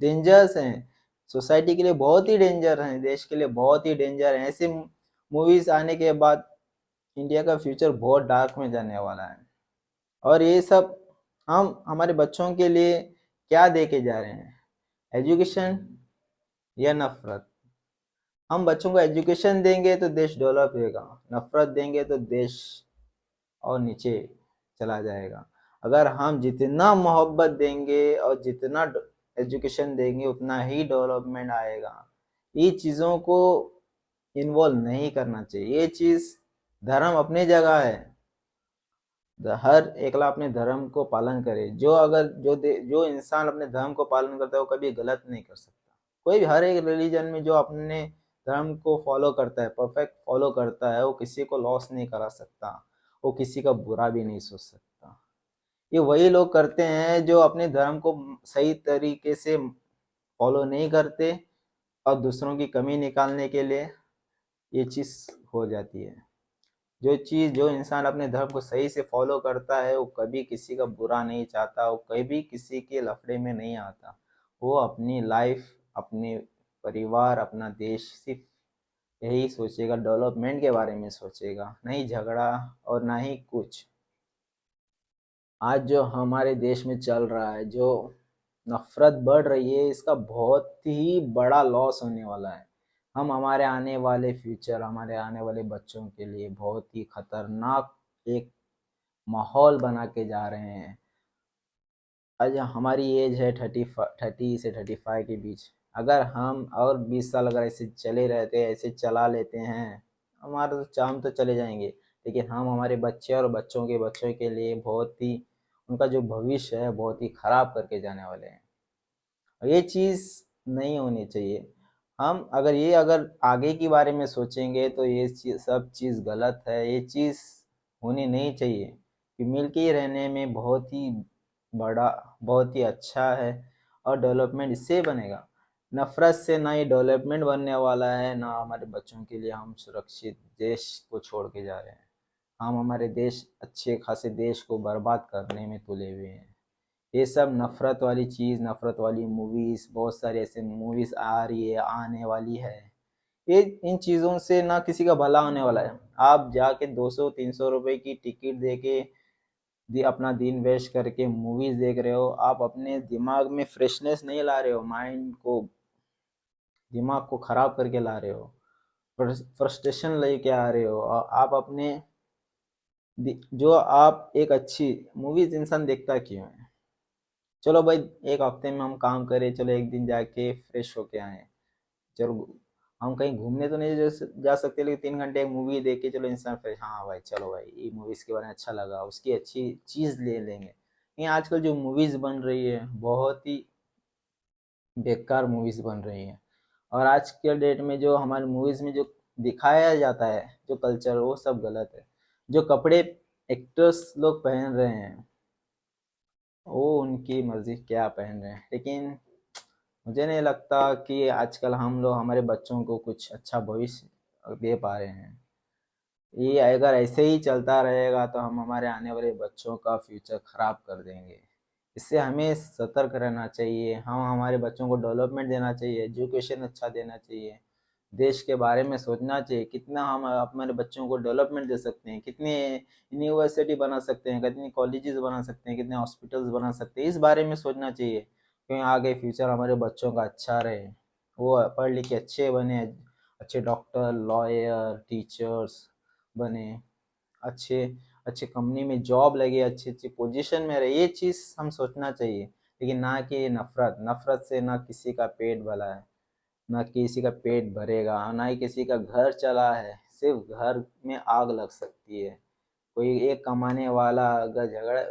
डेंजरस हैं, सोसाइटी के लिए बहुत ही डेंजर हैं, देश के लिए बहुत ही डेंजर हैं। ऐसी मूवीज आने के बाद इंडिया का फ्यूचर बहुत डार्क में जाने वाला है। और ये सब हम हमारे बच्चों के लिए क्या दे के जा रहे हैं? एजुकेशन या नफरत? हम बच्चों को एजुकेशन देंगे तो देश डेवलप होगा, नफरत देंगे तो देश और नीचे चला जाएगा। अगर हम जितना मोहब्बत देंगे और जितना एजुकेशन देंगे उतना ही डेवलपमेंट आएगा। ये चीज़ों को इन्वॉल्व नहीं करना चाहिए। ये चीज़, धर्म अपनी जगह है, हर एकला अपने धर्म को पालन करे। जो इंसान अपने धर्म को पालन करता है वो कभी गलत नहीं कर सकता। कोई भी, हर एक रिलीजन में जो अपने धर्म को फॉलो करता है, परफेक्ट फॉलो करता है, वो किसी को लॉस नहीं करा सकता, वो किसी का बुरा भी नहीं सोच सकता। ये वही लोग करते हैं जो अपने धर्म को सही तरीके से फॉलो नहीं करते और दूसरों की कमी निकालने के लिए ये चीज़ हो जाती है। जो इंसान अपने धर्म को सही से फॉलो करता है, वो कभी किसी का बुरा नहीं चाहता, वो कभी किसी के लफड़े में नहीं आता। वो अपनी लाइफ, अपने परिवार, अपना देश, सिर्फ यही सोचेगा, डेवलपमेंट के बारे में सोचेगा, नहीं झगड़ा और ना ही कुछ। आज जो हमारे देश में चल रहा है, जो नफरत बढ़ रही है, इसका बहुत ही बड़ा लॉस होने वाला है। हम हमारे आने वाले फ्यूचर, हमारे आने वाले बच्चों के लिए बहुत ही खतरनाक एक माहौल बना के जा रहे हैं। आज हमारी एज है 30 से 35 के बीच। अगर हम और 20 साल अगर ऐसे चले रहते, ऐसे चला लेते हैं, हमारा तो चाम तो चले जाएंगे। लेकिन हम हमारे बच्चे और बच्चों के बच्चों के लिए बहुत ही, उनका जो भविष्य है बहुत ही खराब करके जाने वाले हैं। और ये चीज़ नहीं होनी चाहिए। हम अगर आगे के बारे में सोचेंगे तो ये सब चीज़ गलत है। ये चीज़ होनी नहीं चाहिए कि मिल के रहने में बहुत ही बड़ा, बहुत ही अच्छा है और डेवलपमेंट इससे बनेगा। नफरत से ना ही डेवलपमेंट बनने वाला है, ना हमारे बच्चों के लिए हम सुरक्षित देश को छोड़ के जा रहे हैं। हम हमारे देश, अच्छे खासे देश को बर्बाद करने में तुले हुए हैं। ये सब नफरत वाली चीज़, नफरत वाली मूवीज़, बहुत सारी ऐसे मूवीज़ आ रही है, आने वाली है। ये इन चीज़ों से ना किसी का भला होने वाला है। आप जाके 200-300 रुपए की टिकट दे के अपना दिन वेस्ट करके मूवीज़ देख रहे हो। आप अपने दिमाग में फ्रेशनेस नहीं ला रहे हो, माइंड को, दिमाग को ख़राब करके ला रहे हो, फ्रस्ट्रेशन लेके आ रहे हो। और आप अपने जो आप एक अच्छी मूवीज़ इंसान देखता क्यों है? चलो भाई, एक हफ्ते में हम काम करें, चलो एक दिन जाके फ्रेश होके आए। चलो, हम कहीं घूमने तो नहीं जा सकते, लेकिन 3 घंटे एक मूवी देख के चलो इंसान फ्रेश, हाँ भाई चलो भाई ये मूवी इसके बारे में अच्छा लगा, उसकी अच्छी चीज़ ले लेंगे। लेकिन आजकल जो मूवीज़ बन रही है बहुत ही बेकार मूवीज़ बन रही हैं। और आज के डेट में जो हमारी मूवीज़ में जो दिखाया जाता है, जो कल्चर, वो सब गलत है। जो कपड़े एक्टर्स लोग पहन रहे हैं, वो उनकी मर्जी क्या पहन रहे हैं, लेकिन मुझे नहीं लगता कि आजकल हम लोग हमारे बच्चों को कुछ अच्छा भविष्य दे पा रहे हैं। ये अगर ऐसे ही चलता रहेगा तो हम हमारे आने वाले बच्चों का फ्यूचर ख़राब कर देंगे। इससे हमें सतर्क रहना चाहिए। हम हमारे बच्चों को डेवलपमेंट देना चाहिए, एजुकेशन अच्छा देना चाहिए, देश के बारे में सोचना चाहिए, कितना हम हमारे बच्चों को डेवलपमेंट दे सकते हैं, कितने यूनिवर्सिटी बना सकते हैं, कितनी कॉलेजेस बना सकते हैं, कितने हॉस्पिटल्स बना सकते हैं, इस बारे में सोचना चाहिए। क्योंकि आगे फ्यूचर हमारे बच्चों का अच्छा रहे, वो पढ़ लिख के अच्छे बने, अच्छे डॉक्टर, लॉयर, टीचर्स बने, अच्छे अच्छे कंपनी में जॉब लगे, अच्छी अच्छी पोजीशन में रहे। ये चीज़ हम सोचना चाहिए, लेकिन ना कि नफरत, नफरत से ना किसी का पेट भला है। ना किसी का पेट भरेगा, ना ही किसी का घर चला है, सिर्फ घर में आग लग सकती है। कोई एक कमाने वाला अगर झगड़ा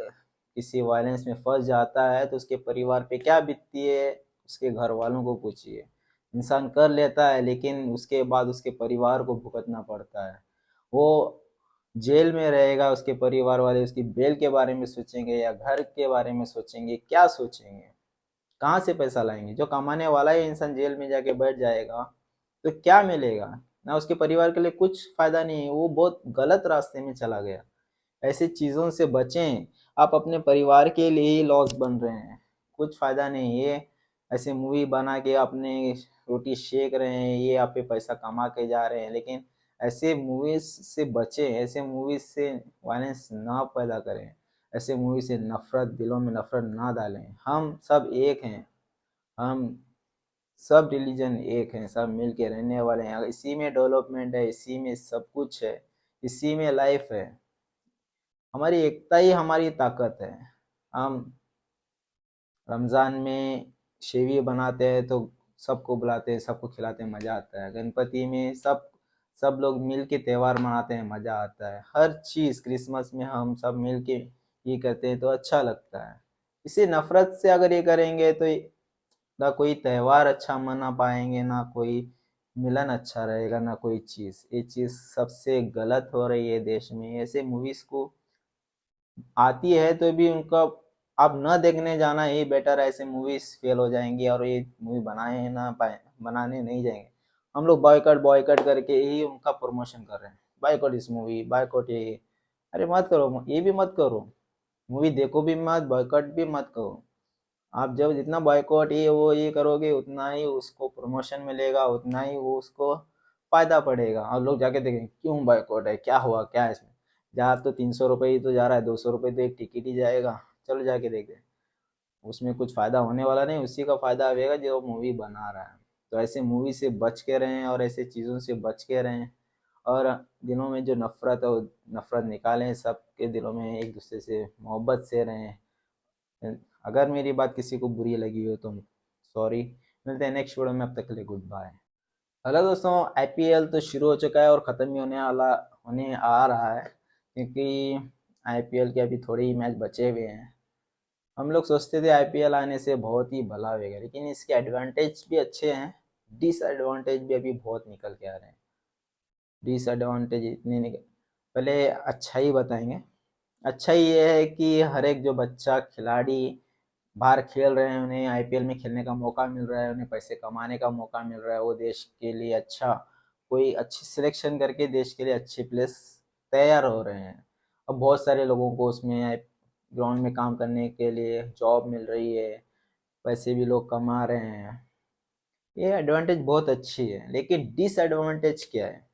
किसी वायलेंस में फंस जाता है तो उसके परिवार पे क्या बीतती है, उसके घर वालों को पूछिए। इंसान कर लेता है लेकिन उसके बाद उसके परिवार को भुगतना पड़ता है। वो जेल में रहेगा, उसके परिवार वाले उसकी बेल के बारे में सोचेंगे या घर के बारे में सोचेंगे, क्या सोचेंगे? कहाँ से पैसा लाएंगे? जो कमाने वाला ही इंसान जेल में जाके बैठ जाएगा तो क्या मिलेगा? ना उसके परिवार के लिए कुछ फायदा नहीं है, वो बहुत गलत रास्ते में चला गया। ऐसी चीज़ों से बचें। आप अपने परिवार के लिए ही लॉस बन रहे हैं, कुछ फ़ायदा नहीं। ये ऐसे मूवी बना के अपने रोटी सेक रहे हैं, ये आप पे पैसा कमा के जा रहे हैं, लेकिन ऐसे मूवीज़ से बचें, ऐसे मूवीज़ से वायलेंस ना पैदा करें, ऐसे मूवी से नफ़रत, दिलों में नफ़रत ना डालें। हम सब एक हैं, हम सब रिलीजन एक हैं, सब मिल के रहने वाले हैं। इसी में डेवलपमेंट है, इसी में सब कुछ है, इसी में लाइफ है। हमारी एकता ही हमारी ताकत है। हम रमज़ान में शेविए बनाते हैं तो सबको बुलाते हैं, सबको खिलाते हैं, मज़ा आता है। गणपति में सब लोग मिल के त्यौहार मनाते हैं, मज़ा आता है। हर चीज़ क्रिसमस में हम सब मिल के ये करते हैं तो अच्छा लगता है। इसे नफ़रत से अगर ये करेंगे तो ना कोई त्यौहार अच्छा मना पाएंगे, ना कोई मिलन अच्छा रहेगा, ना कोई चीज़। ये चीज़ सबसे गलत हो रही है देश में। ऐसे मूवीज़ को आती है तो भी उनका आप न देखने जाना ही बेटर है। ऐसे मूवीज फेल हो जाएंगी और ये मूवी बनाए ना पाए, बनाने नहीं जाएंगे। हम लोग बॉयकट बॉयकट करके ही उनका प्रमोशन कर रहे हैं, बायकॉट इस मूवी, बायकॉट ये। अरे मत करो, ये भी मत करो, मूवी देखो भी मत, बॉयकॉट भी मत करो। आप जब जितना बॉयकॉट ये वो ये करोगे उतना ही उसको प्रमोशन मिलेगा, उतना ही वो उसको फायदा पड़ेगा और लोग जाके देखेंगे क्यों बॉयकॉट है, क्या हुआ, क्या है इसमें। जहाँ तो 300 रुपये ही तो जा रहा है, 200 रुपये तो एक टिकट ही जाएगा, चलो जाके देखते हैं। उसमें कुछ फ़ायदा होने वाला नहीं, उसी का फ़ायदा आएगा जो मूवी बना रहा है। तो ऐसे मूवी से बच के रहें और ऐसे चीज़ों से बच के रहें और दिलों में जो नफ़रत है वो नफ़रत निकालें, सबके दिलों में एक दूसरे से मोहब्बत से रहें। अगर मेरी बात किसी को बुरी लगी हो तो सॉरी। मिलते हैं नेक्स्ट वीडियो में, अब तक के लिए गुड बाय। हेलो दोस्तों, आईपीएल तो शुरू हो चुका है और ख़त्म भी होने आ रहा है, क्योंकि आईपीएल के अभी थोड़े ही मैच बचे हुए हैं। हम लोग सोचते थे आईपीएल आने से बहुत ही भला होगा, लेकिन इसके एडवांटेज भी अच्छे हैं, डिसएडवांटेज भी अभी बहुत निकल के आ रहे हैं। डिसएडवांटेज इतने निकल, पहले अच्छा ही बताएंगे। अच्छा ये है कि हर एक जो बच्चा खिलाड़ी बाहर खेल रहे हैं, उन्हें आईपीएल में खेलने का मौका मिल रहा है, उन्हें पैसे कमाने का मौका मिल रहा है। वो देश के लिए अच्छा, कोई अच्छी सिलेक्शन करके देश के लिए अच्छे प्लेयर्स तैयार हो रहे हैं। अब बहुत सारे लोगों को उसमें ग्राउंड में काम करने के लिए जॉब मिल रही है, पैसे भी लोग कमा रहे हैं। ये एडवांटेज बहुत अच्छी है, लेकिन डिसएडवांटेज क्या है?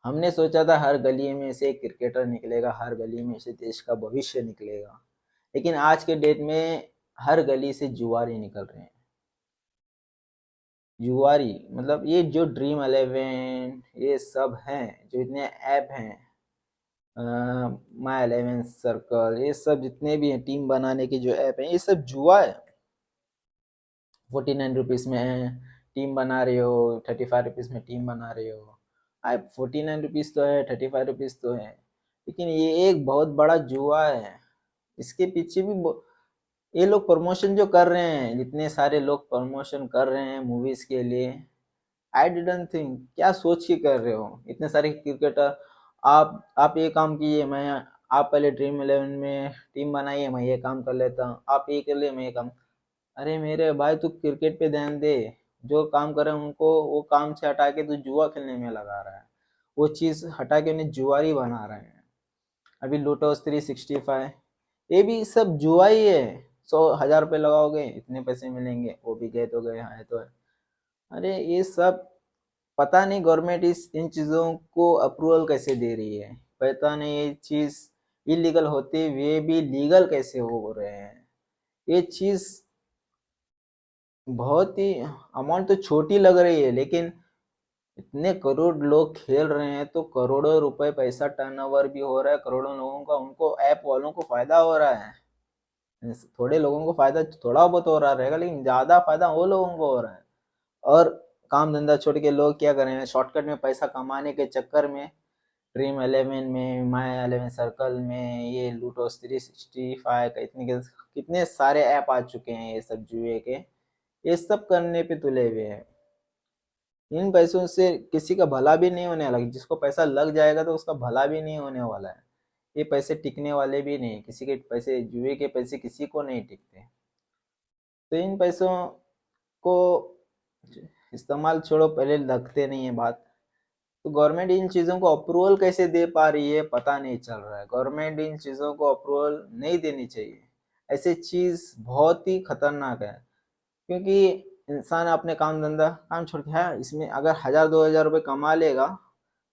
हमने सोचा था हर गली में से एक क्रिकेटर निकलेगा, हर गली में से देश का भविष्य निकलेगा, लेकिन आज के डेट में हर गली से जुआरी निकल रहे हैं। जुआरी मतलब ये जो ड्रीम 11 ये सब हैं, जो इतने ऐप हैं, माई 11 सर्कल, ये सब जितने भी हैं टीम बनाने के जो ऐप हैं, ये सब जुआ है। 49 रुपीज़ में टीम बना रहे हो, 35 रुपीज़ में टीम बना रहे हो। आप 49 रुपीज़ तो है, 35 रुपीज़ तो है, लेकिन ये एक बहुत बड़ा जुआ है। इसके पीछे भी ये लोग प्रमोशन जो कर रहे हैं, जितने सारे लोग प्रमोशन कर रहे हैं मूवीज के लिए, आई डिडंट थिंक, क्या सोच के कर रहे हो इतने सारे क्रिकेटर। आप ये काम कीजिए, मैं आप पहले ड्रीम 11 में टीम बनाइए, मैं ये काम कर लेता हूँ, आप ये कर लिए, मैं ये काम। अरे मेरे भाई तू क्रिकेट पे ध्यान दे। जो काम कर रहे हैं उनको वो काम से हटा के तू जुआ खेलने में लगा रहा है, वो चीज़ हटा के उन्हें जुआरी बना रहे हैं। अभी लूटोस 365, ये भी सब जुआ ही है। 100,000 रुपये लगाओगे इतने पैसे मिलेंगे, वो भी गए तो गए, हाँ तो है। अरे ये सब पता नहीं गवर्नमेंट इस इन चीज़ों को अप्रूवल कैसे दे रही है, पता नहीं ये चीज़ इलीगल होते हुए भी लीगल कैसे हो रहे हैं। ये चीज़ बहुत ही, अमाउंट तो छोटी लग रही है, लेकिन इतने करोड़ लोग खेल रहे हैं तो करोड़ों रुपए पैसा टर्नओवर भी हो रहा है, करोड़ों लोगों का, उनको ऐप वालों को फायदा हो रहा है। थोड़े लोगों को फायदा थोड़ा बहुत हो रहा रहेगा, लेकिन ज्यादा फायदा वो लोगों को हो रहा है। और काम धंधा छोड़ के लोग क्या कर रहे हैं, शॉर्टकट में पैसा कमाने के चक्कर में ड्रीम 11 में, माई 11 सर्कल में, ये लूटोस 365 का कितने सारे ऐप आ चुके हैं ये सब जुए के, ये सब करने पे तुले हुए हैं। इन पैसों से किसी का भला भी नहीं होने वाला, जिसको पैसा लग जाएगा तो उसका भला भी नहीं होने वाला है। ये पैसे टिकने वाले भी नहीं, किसी के पैसे, जुए के पैसे किसी को नहीं टिकते। तो इन पैसों को इस्तेमाल छोड़ो, पहले लगते नहीं है बात। तो गवर्नमेंट इन चीज़ों को अप्रूवल कैसे दे पा रही है पता नहीं चल रहा है। गवर्नमेंट इन चीज़ों को अप्रूवल नहीं देनी चाहिए, ऐसी चीज़ बहुत ही खतरनाक है। क्योंकि इंसान अपने काम धंधा काम छोड़ के है, इसमें अगर 1000-2000 रुपये कमा लेगा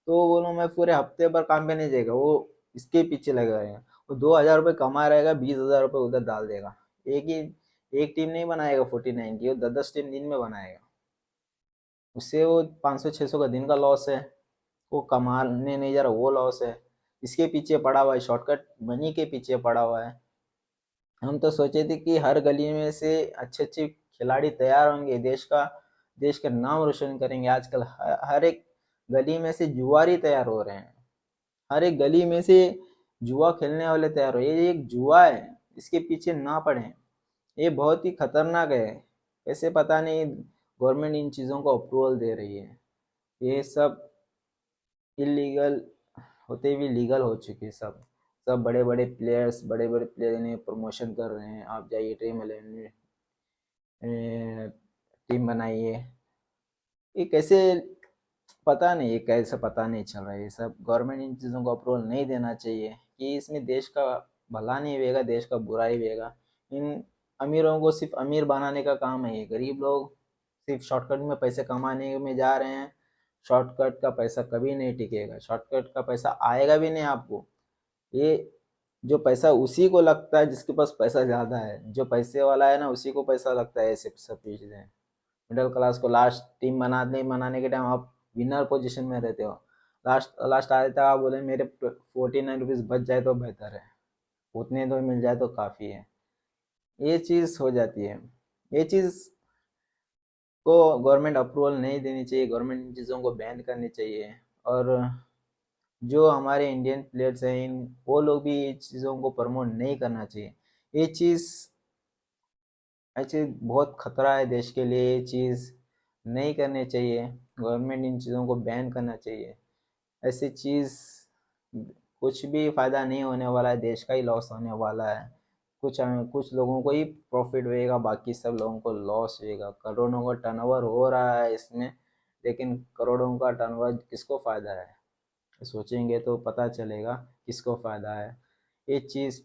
तो बोलो मैं पूरे हफ्ते भर काम पे नहीं जाएगा, वो इसके पीछे लगा रहेगा। वो 2000 रुपये कमा रहेगा, 20,000 रुपये उधर डाल देगा। एक टीम नहीं बनाएगा 49 की, वो 10-10 टीम दिन में बनाएगा। उससे वो 500-600 का दिन का लॉस है, वो कमाने नहीं जा रहा, वो लॉस है। इसके पीछे पड़ा हुआ है, शॉर्टकट मनी के पीछे पड़ा हुआ है। हम तो सोचे थे कि हर गली में से अच्छे अच्छे खिलाड़ी तैयार होंगे, देश का नाम रोशन करेंगे। आजकल हर एक गली में से जुआरी तैयार हो रहे हैं, हर एक गली में से जुआ खेलने वाले तैयार हो। ये एक जुआ है, इसके पीछे ना पड़े। ये बहुत ही खतरनाक है। कैसे पता नहीं गवर्नमेंट इन चीज़ों को अप्रूवल दे रही है। ये सब इलीगल होते हुए लीगल हो चुके सब बड़े बड़े प्लेयर इन्हें प्रमोशन कर रहे हैं, आप जाइए ड्रीम 11 में टीम बनाइए। ये कैसे, पता नहीं ये कैसे, पता नहीं चल रहा है। ये सब गवर्नमेंट इन चीज़ों को अप्रूवल नहीं देना चाहिए कि इसमें देश का भला नहीं होगा, देश का बुरा ही होगा। इन अमीरों को सिर्फ अमीर बनाने का काम है, ये गरीब लोग सिर्फ शॉर्टकट में पैसे कमाने में जा रहे हैं। शॉर्टकट का पैसा कभी नहीं टिकेगा, शॉर्टकट का पैसा आएगा भी नहीं आपको। ये जो पैसा उसी को लगता है जिसके पास पैसा ज़्यादा है, जो पैसे वाला है ना उसी को पैसा लगता है। ऐसे सब चीज़ें मिडिल क्लास को लास्ट टीम बनाने के टाइम आप विनर पोजीशन में रहते हो, लास्ट लास्ट आए तक आप बोले मेरे 49 रुपीज़ बच जाए तो बेहतर है, उतने तो मिल जाए तो काफ़ी है। ये चीज़ हो जाती है। ये चीज़ को गवर्नमेंट अप्रूवल नहीं देनी चाहिए, गवर्नमेंट इन चीज़ों को बैन करनी चाहिए। और जो हमारे इंडियन प्लेयर्स हैं, इन वो लोग भी ये चीज़ों को प्रमोट नहीं करना चाहिए। ये चीज़ ऐसे बहुत खतरा है देश के लिए, ये चीज़ नहीं करनी चाहिए। गवर्नमेंट इन चीज़ों को बैन करना चाहिए। ऐसी चीज़ कुछ भी फ़ायदा नहीं होने वाला है, देश का ही लॉस होने वाला है। कुछ लोगों को ही प्रॉफिट होएगा, बाकी सब लोगों को लॉस होएगा। करोड़ों का टर्नओवर हो रहा है इसमें, लेकिन करोड़ों का टर्नओवर किसको फ़ायदा है, सोचेंगे तो पता चलेगा किसको फ़ायदा है। ये चीज़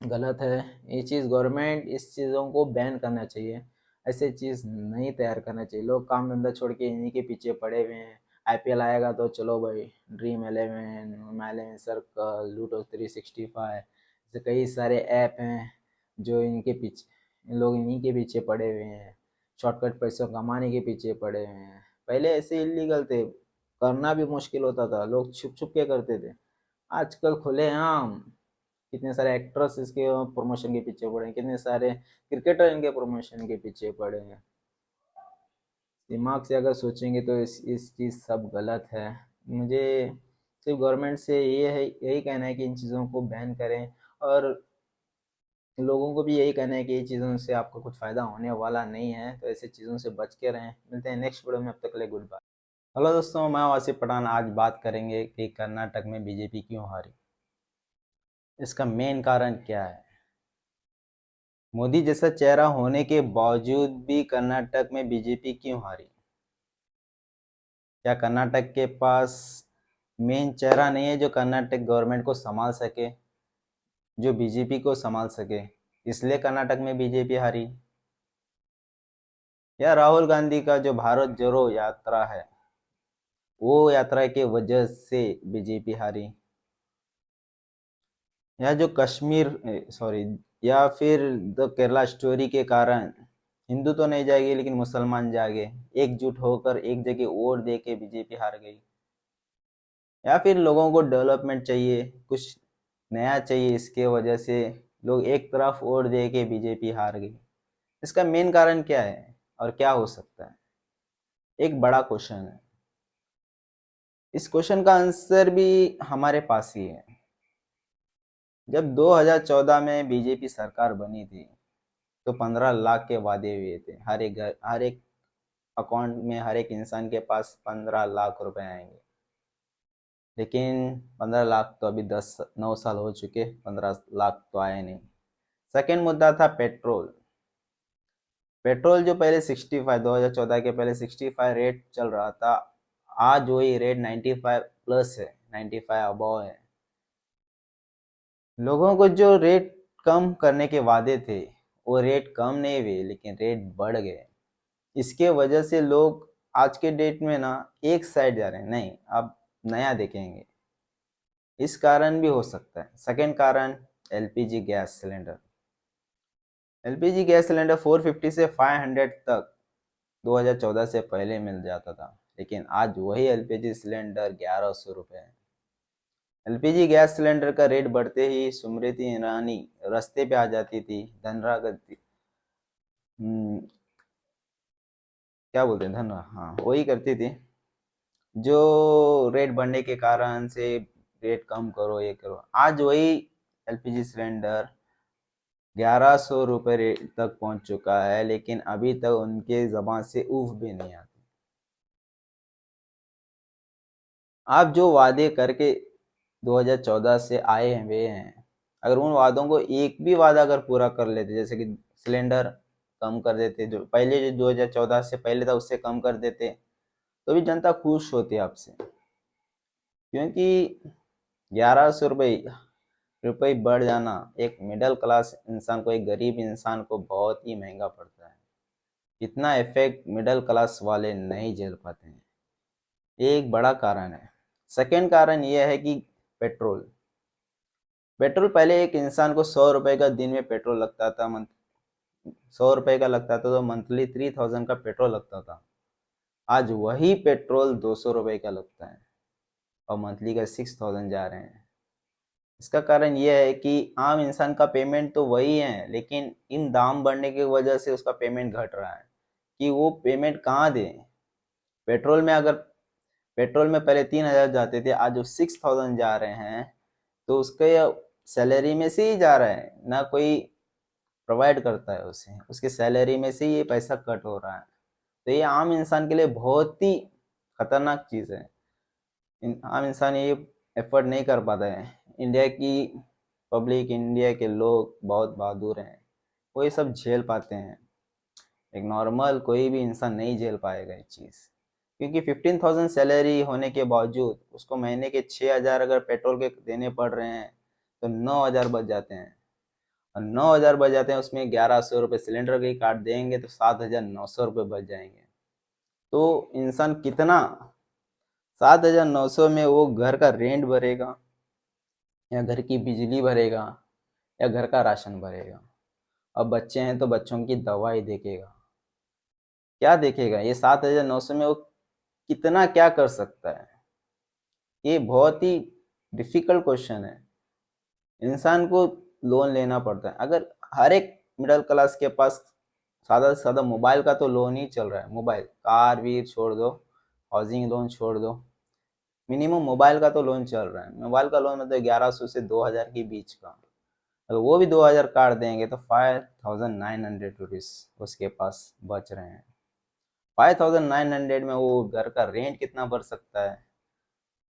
गलत है। ये चीज़ गवर्नमेंट इस चीज़ों को बैन करना चाहिए, ऐसे चीज़ नहीं तैयार करना चाहिए। लोग काम धंधा छोड़ के इन्हीं के पीछे पड़े हुए हैं। आईपीएल आएगा तो चलो भाई ड्रीम 11, माई 11 सर्कल, लूटो 365, ऐसे कई सारे ऐप हैं जो इनके पीछे, लोग इन्हीं के पीछे पड़े हुए हैं, शॉर्टकट पैसों कमाने के पीछे पड़े हुए हैं। पहले ऐसे इलीगल थे, करना भी मुश्किल होता था, लोग छुप छुप के करते थे। आजकल खुलेआम कितने सारे एक्ट्रेस इसके प्रमोशन के पीछे पड़े हैं, कितने सारे क्रिकेटर इनके प्रमोशन के पीछे पड़े हैं। दिमाग से अगर सोचेंगे तो इस चीज़ सब गलत है। मुझे सिर्फ गवर्नमेंट से यही कहना है कि इन चीज़ों को बैन करें, और लोगों को भी यही कहना है कि ये चीज़ों से आपको कुछ फ़ायदा होने वाला नहीं है, तो ऐसे चीज़ों से बच के रहें। मिलते हैं नेक्स्ट वीडियो में, अब तक के लिए गुड बाय। हेलो दोस्तों, मैं वासिफ पठान। आज बात करेंगे कि कर्नाटक में बीजेपी क्यों हारी, इसका मेन कारण क्या है। मोदी जैसा चेहरा होने के बावजूद भी कर्नाटक में बीजेपी क्यों हारी? क्या कर्नाटक के पास मेन चेहरा नहीं है जो कर्नाटक गवर्नमेंट को संभाल सके, जो बीजेपी को संभाल सके, इसलिए कर्नाटक में बीजेपी हारी? या राहुल गांधी का जो भारत जोड़ो यात्रा है, वो यात्रा की वजह से बीजेपी हारी? या जो या फिर द केरला स्टोरी के कारण हिंदू तो नहीं जाएगी लेकिन मुसलमान जागे, एकजुट होकर एक जगह वोट दे के बीजेपी हार गई? या फिर लोगों को डेवलपमेंट चाहिए, कुछ नया चाहिए, इसके वजह से लोग एक तरफ वोट दे के बीजेपी हार गई? इसका मेन कारण क्या है और क्या हो सकता है? एक बड़ा क्वेश्चन है। इस क्वेश्चन का आंसर भी हमारे पास ही है। जब 2014 में बीजेपी सरकार बनी थी तो 15 लाख के वादे हुए थे, हर एक घर, हर एक अकाउंट में, हर एक इंसान के पास 15 लाख रुपए आएंगे। लेकिन 15 लाख तो अभी 9 साल हो चुके, 15 लाख तो आए नहीं। सेकेंड मुद्दा था पेट्रोल। पेट्रोल जो पहले 65, 2014 के पहले 65 रेट चल रहा था, आज वही रेट 95 प्लस है, 95 अबव है। लोगों को जो रेट कम करने के वादे थे वो रेट कम नहीं हुए, लेकिन रेट बढ़ गए। इसके वजह से लोग आज के डेट में ना एक साइड जा रहे हैं, नहीं अब नया देखेंगे। इस कारण भी हो सकता है। सेकेंड कारण, LPG gas cylinder. LPG gas cylinder 450 से 500 तक 2014 से पहले मिल जाता था, लेकिन आज वही एलपीजी सिलेंडर 1100 रुपये है। एलपीजी गैस सिलेंडर का रेट बढ़ते ही स्मृति ईरानी रास्ते पे आ जाती थी, धनरा करती, क्या बोलते हैं, धनरा, हाँ वही करती थी, जो रेट बढ़ने के कारण से रेट कम करो, ये करो। आज वही एलपीजी सिलेंडर 1100 रुपये तक पहुंच चुका है, लेकिन अभी तक उनके जबान से उफ भी नहीं आती। आप जो वादे करके 2014 से आए हुए हैं, अगर उन वादों को एक भी वादा अगर पूरा कर लेते, जैसे कि सिलेंडर कम कर देते, जो पहले जो 2014 से पहले था उससे कम कर देते, तो भी जनता खुश होती आपसे। क्योंकि 1100 रुपये बढ़ जाना एक मिडिल क्लास इंसान को, एक गरीब इंसान को बहुत ही महंगा पड़ता है। इतना इफेक्ट मिडिल क्लास वाले नहीं झेल पाते हैं, ये एक बड़ा कारण है। सेकेंड कारण यह है कि पेट्रोल। पेट्रोल पहले एक इंसान को 100 रुपए का दिन में पेट्रोल लगता था, 100 रुपए का लगता था, तो मंथली 3000 का पेट्रोल लगता था। आज वही पेट्रोल 200 रुपए का लगता है और मंथली का 6000 जा रहे हैं। इसका कारण यह है कि आम इंसान का पेमेंट तो वही है, लेकिन इन दाम बढ़ने की वजह से उसका पेमेंट घट रहा है, कि वो पेमेंट कहाँ दे। पेट्रोल में अगर पेट्रोल में पहले 3000 जाते थे, आज वो 6000 जा रहे हैं, तो उसके सैलरी में से ही जा रहा है ना, कोई प्रोवाइड करता है उसे, उसके सैलरी में से ये पैसा कट हो रहा है। तो ये आम इंसान के लिए बहुत ही खतरनाक चीज़ है। आम इंसान ये एफर्ट नहीं कर पाता है। इंडिया की पब्लिक, इंडिया के लोग बहुत बहादुर हैं, वो ये सब झेल पाते हैं। एक नॉर्मल कोई भी इंसान नहीं झेल पाएगा ये चीज़, क्योंकि 15,000 सैलरी होने के बावजूद उसको महीने के 6,000 अगर पेट्रोल के देने पड़ रहे हैं, तो 9,000 बच जाते हैं। और 9,000 बच जाते हैं, उसमें 1100 रुपये सिलेंडर के काट देंगे तो 7,900 रुपये बच जाएंगे। तो इंसान कितना, 7,900 में वो घर का रेंट भरेगा, या घर की बिजली भरेगा, या घर का राशन भरेगा। अब बच्चे हैं तो बच्चों की दवाई देखेगा, क्या देखेगा। ये 7,900 में वो कितना क्या कर सकता है, ये बहुत ही डिफिकल्ट क्वेश्चन है। इंसान को लोन लेना पड़ता है। अगर हर एक मिडिल क्लास के पास सादा से सादा मोबाइल का तो लोन ही चल रहा है, मोबाइल, कार वीर छोड़ दो, हाउसिंग लोन छोड़ दो, मिनिमम मोबाइल का तो लोन चल रहा है। मोबाइल का लोन मतलब 1100 से 2000 के बीच का। अगर वो भी 2000 काट देंगे तो 5,900 रुपीज़ उसके पास बच रहे हैं। 5,900 में वो घर का रेंट कितना भर सकता है,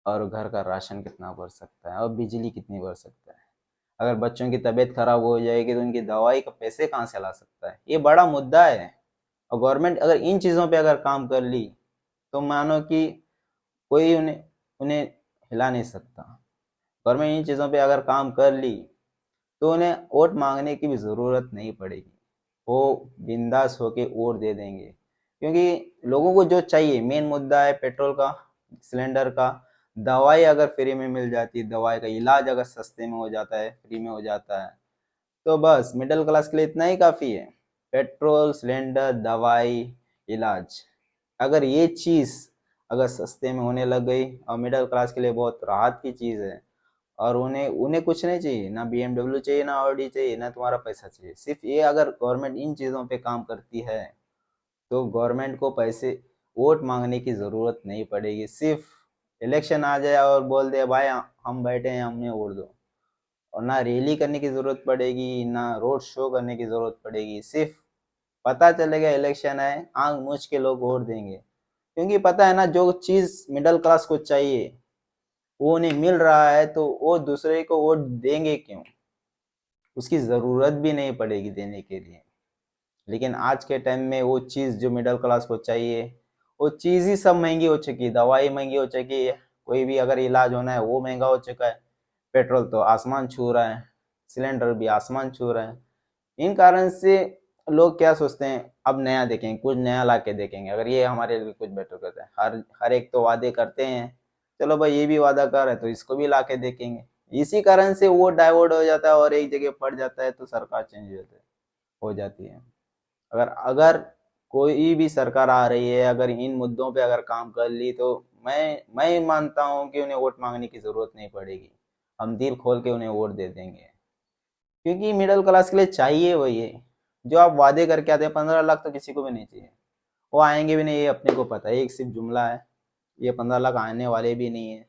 और घर का राशन कितना भर सकता है, और बिजली कितनी भर सकता है। अगर बच्चों की तबीयत खराब हो जाएगी तो उनकी दवाई का पैसे कहाँ से ला सकता है, ये बड़ा मुद्दा है। और गवर्नमेंट अगर इन चीज़ों पे अगर काम कर ली, तो मानो कि कोई उन्हें उन्हें हिला नहीं सकता। गवर्नमेंट इन चीज़ों पे अगर काम कर ली, तो उन्हें वोट मांगने की भी ज़रूरत नहीं पड़ेगी, वो बिंदास होके वोट दे देंगे। क्योंकि लोगों को जो चाहिए, मेन मुद्दा है पेट्रोल का, सिलेंडर का, दवाई अगर फ्री में मिल जाती है, दवाई का इलाज अगर सस्ते में हो जाता है, फ्री में हो जाता है, तो बस मिडिल क्लास के लिए इतना ही काफ़ी है। पेट्रोल, सिलेंडर, दवाई, इलाज, अगर ये चीज़ अगर सस्ते में होने लग गई, और मिडिल क्लास के लिए बहुत राहत की चीज़ है, और उन्हें उन्हें कुछ नहीं चाहिए, ना BMW चाहिए, ना ऑडी चाहिए, ना तुम्हारा पैसा चाहिए, सिर्फ ये अगर गवर्नमेंट इन चीज़ों पे काम करती है, तो गवर्नमेंट को पैसे वोट मांगने की ज़रूरत नहीं पड़ेगी। सिर्फ इलेक्शन आ जाए और बोल दे भाई हम बैठे हैं, हमें वोट दो। और ना रैली करने की ज़रूरत पड़ेगी, ना रोड शो करने की ज़रूरत पड़ेगी। सिर्फ पता चलेगा इलेक्शन है, आंख मूछ के लोग वोट देंगे। क्योंकि पता है ना, जो चीज़ मिडिल क्लास को चाहिए वो उन्हें मिल रहा है, तो वो दूसरे को वोट देंगे क्यों? उसकी ज़रूरत भी नहीं पड़ेगी देने के लिए। लेकिन आज के टाइम में वो चीज़ जो मिडिल क्लास को चाहिए, वो चीज़ ही सब महंगी हो चुकी है। दवाई महंगी हो चुकी है, कोई भी अगर इलाज होना है वो महंगा हो चुका है। पेट्रोल तो आसमान छू रहा है, सिलेंडर भी आसमान छू रहा है। इन कारण से लोग क्या सोचते हैं, अब नया देखेंगे, कुछ नया ला के देखेंगे, अगर ये हमारे लिए कुछ बेटर करता है। हर हर एक तो वादे करते हैं, चलो भाई ये भी वादा कर रहा है तो इसको भी ला के देखेंगे। इसी कारण से वो डाइवर्ट हो जाता है और एक जगह पड़ जाता है, तो सरकार चेंज हो जाती है। अगर अगर कोई भी सरकार आ रही है, अगर इन मुद्दों पे अगर काम कर ली, तो मैं मानता हूँ कि उन्हें वोट मांगने की ज़रूरत नहीं पड़ेगी। हम दिल खोल के उन्हें वोट दे देंगे। क्योंकि मिडिल क्लास के लिए चाहिए वही है जो आप वादे करके आते हैं। 15 लाख तो किसी को भी नहीं चाहिए, वो आएंगे भी नहीं, ये अपने को पता है, एक सिर्फ जुमला है। ये 15 लाख आने वाले भी नहीं है।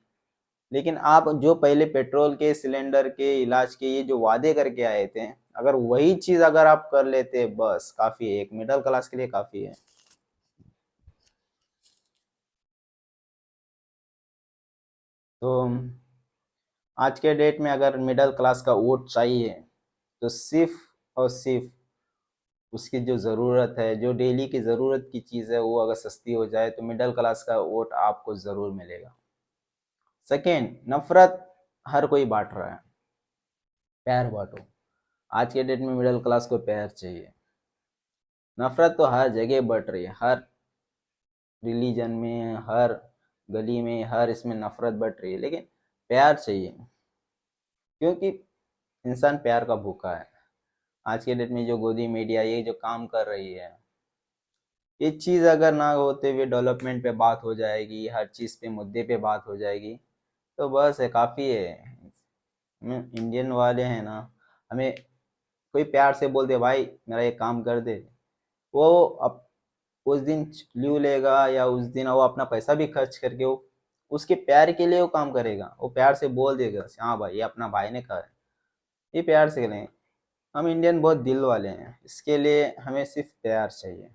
लेकिन आप जो पहले पेट्रोल के सिलेंडर के इलाज के ये जो वादे करके आए थे, अगर वही चीज अगर आप कर लेते, बस काफी है, एक मिडिल क्लास के लिए काफी है। तो आज के डेट में अगर मिडिल क्लास का वोट चाहिए, तो सिर्फ और सिर्फ उसकी जो ज़रूरत है, जो डेली की ज़रूरत की चीज़ है, वो अगर सस्ती हो जाए तो मिडिल क्लास का वोट आपको ज़रूर मिलेगा। सेकेंड, नफरत हर कोई बांट रहा है, प्यार बांटो। आज के डेट में मिडिल क्लास को प्यार चाहिए। नफरत तो हर जगह बढ़ रही है, हर रिलीजन में, हर गली में, हर इसमें नफरत बढ़ रही है। लेकिन प्यार चाहिए, क्योंकि इंसान प्यार का भूखा है। आज के डेट में जो गोदी मीडिया ये जो काम कर रही है, ये चीज़ अगर ना होते हुए डेवलपमेंट पे बात हो जाएगी, हर चीज़ पे मुद्दे पे बात हो जाएगी, तो बस है, काफ़ी है। हम इंडियन वाले हैं ना, हमें कोई प्यार से बोल दे भाई मेरा ये काम कर दे, वो अब उस दिन लीव लेगा, या उस दिन वो अपना पैसा भी खर्च करके वो उसके प्यार के लिए वो काम करेगा। वो प्यार से बोल देगा हाँ भाई ये अपना भाई ने कहा है, ये प्यार से करेंगे। हम इंडियन बहुत दिल वाले हैं, इसके लिए हमें सिर्फ प्यार चाहिए।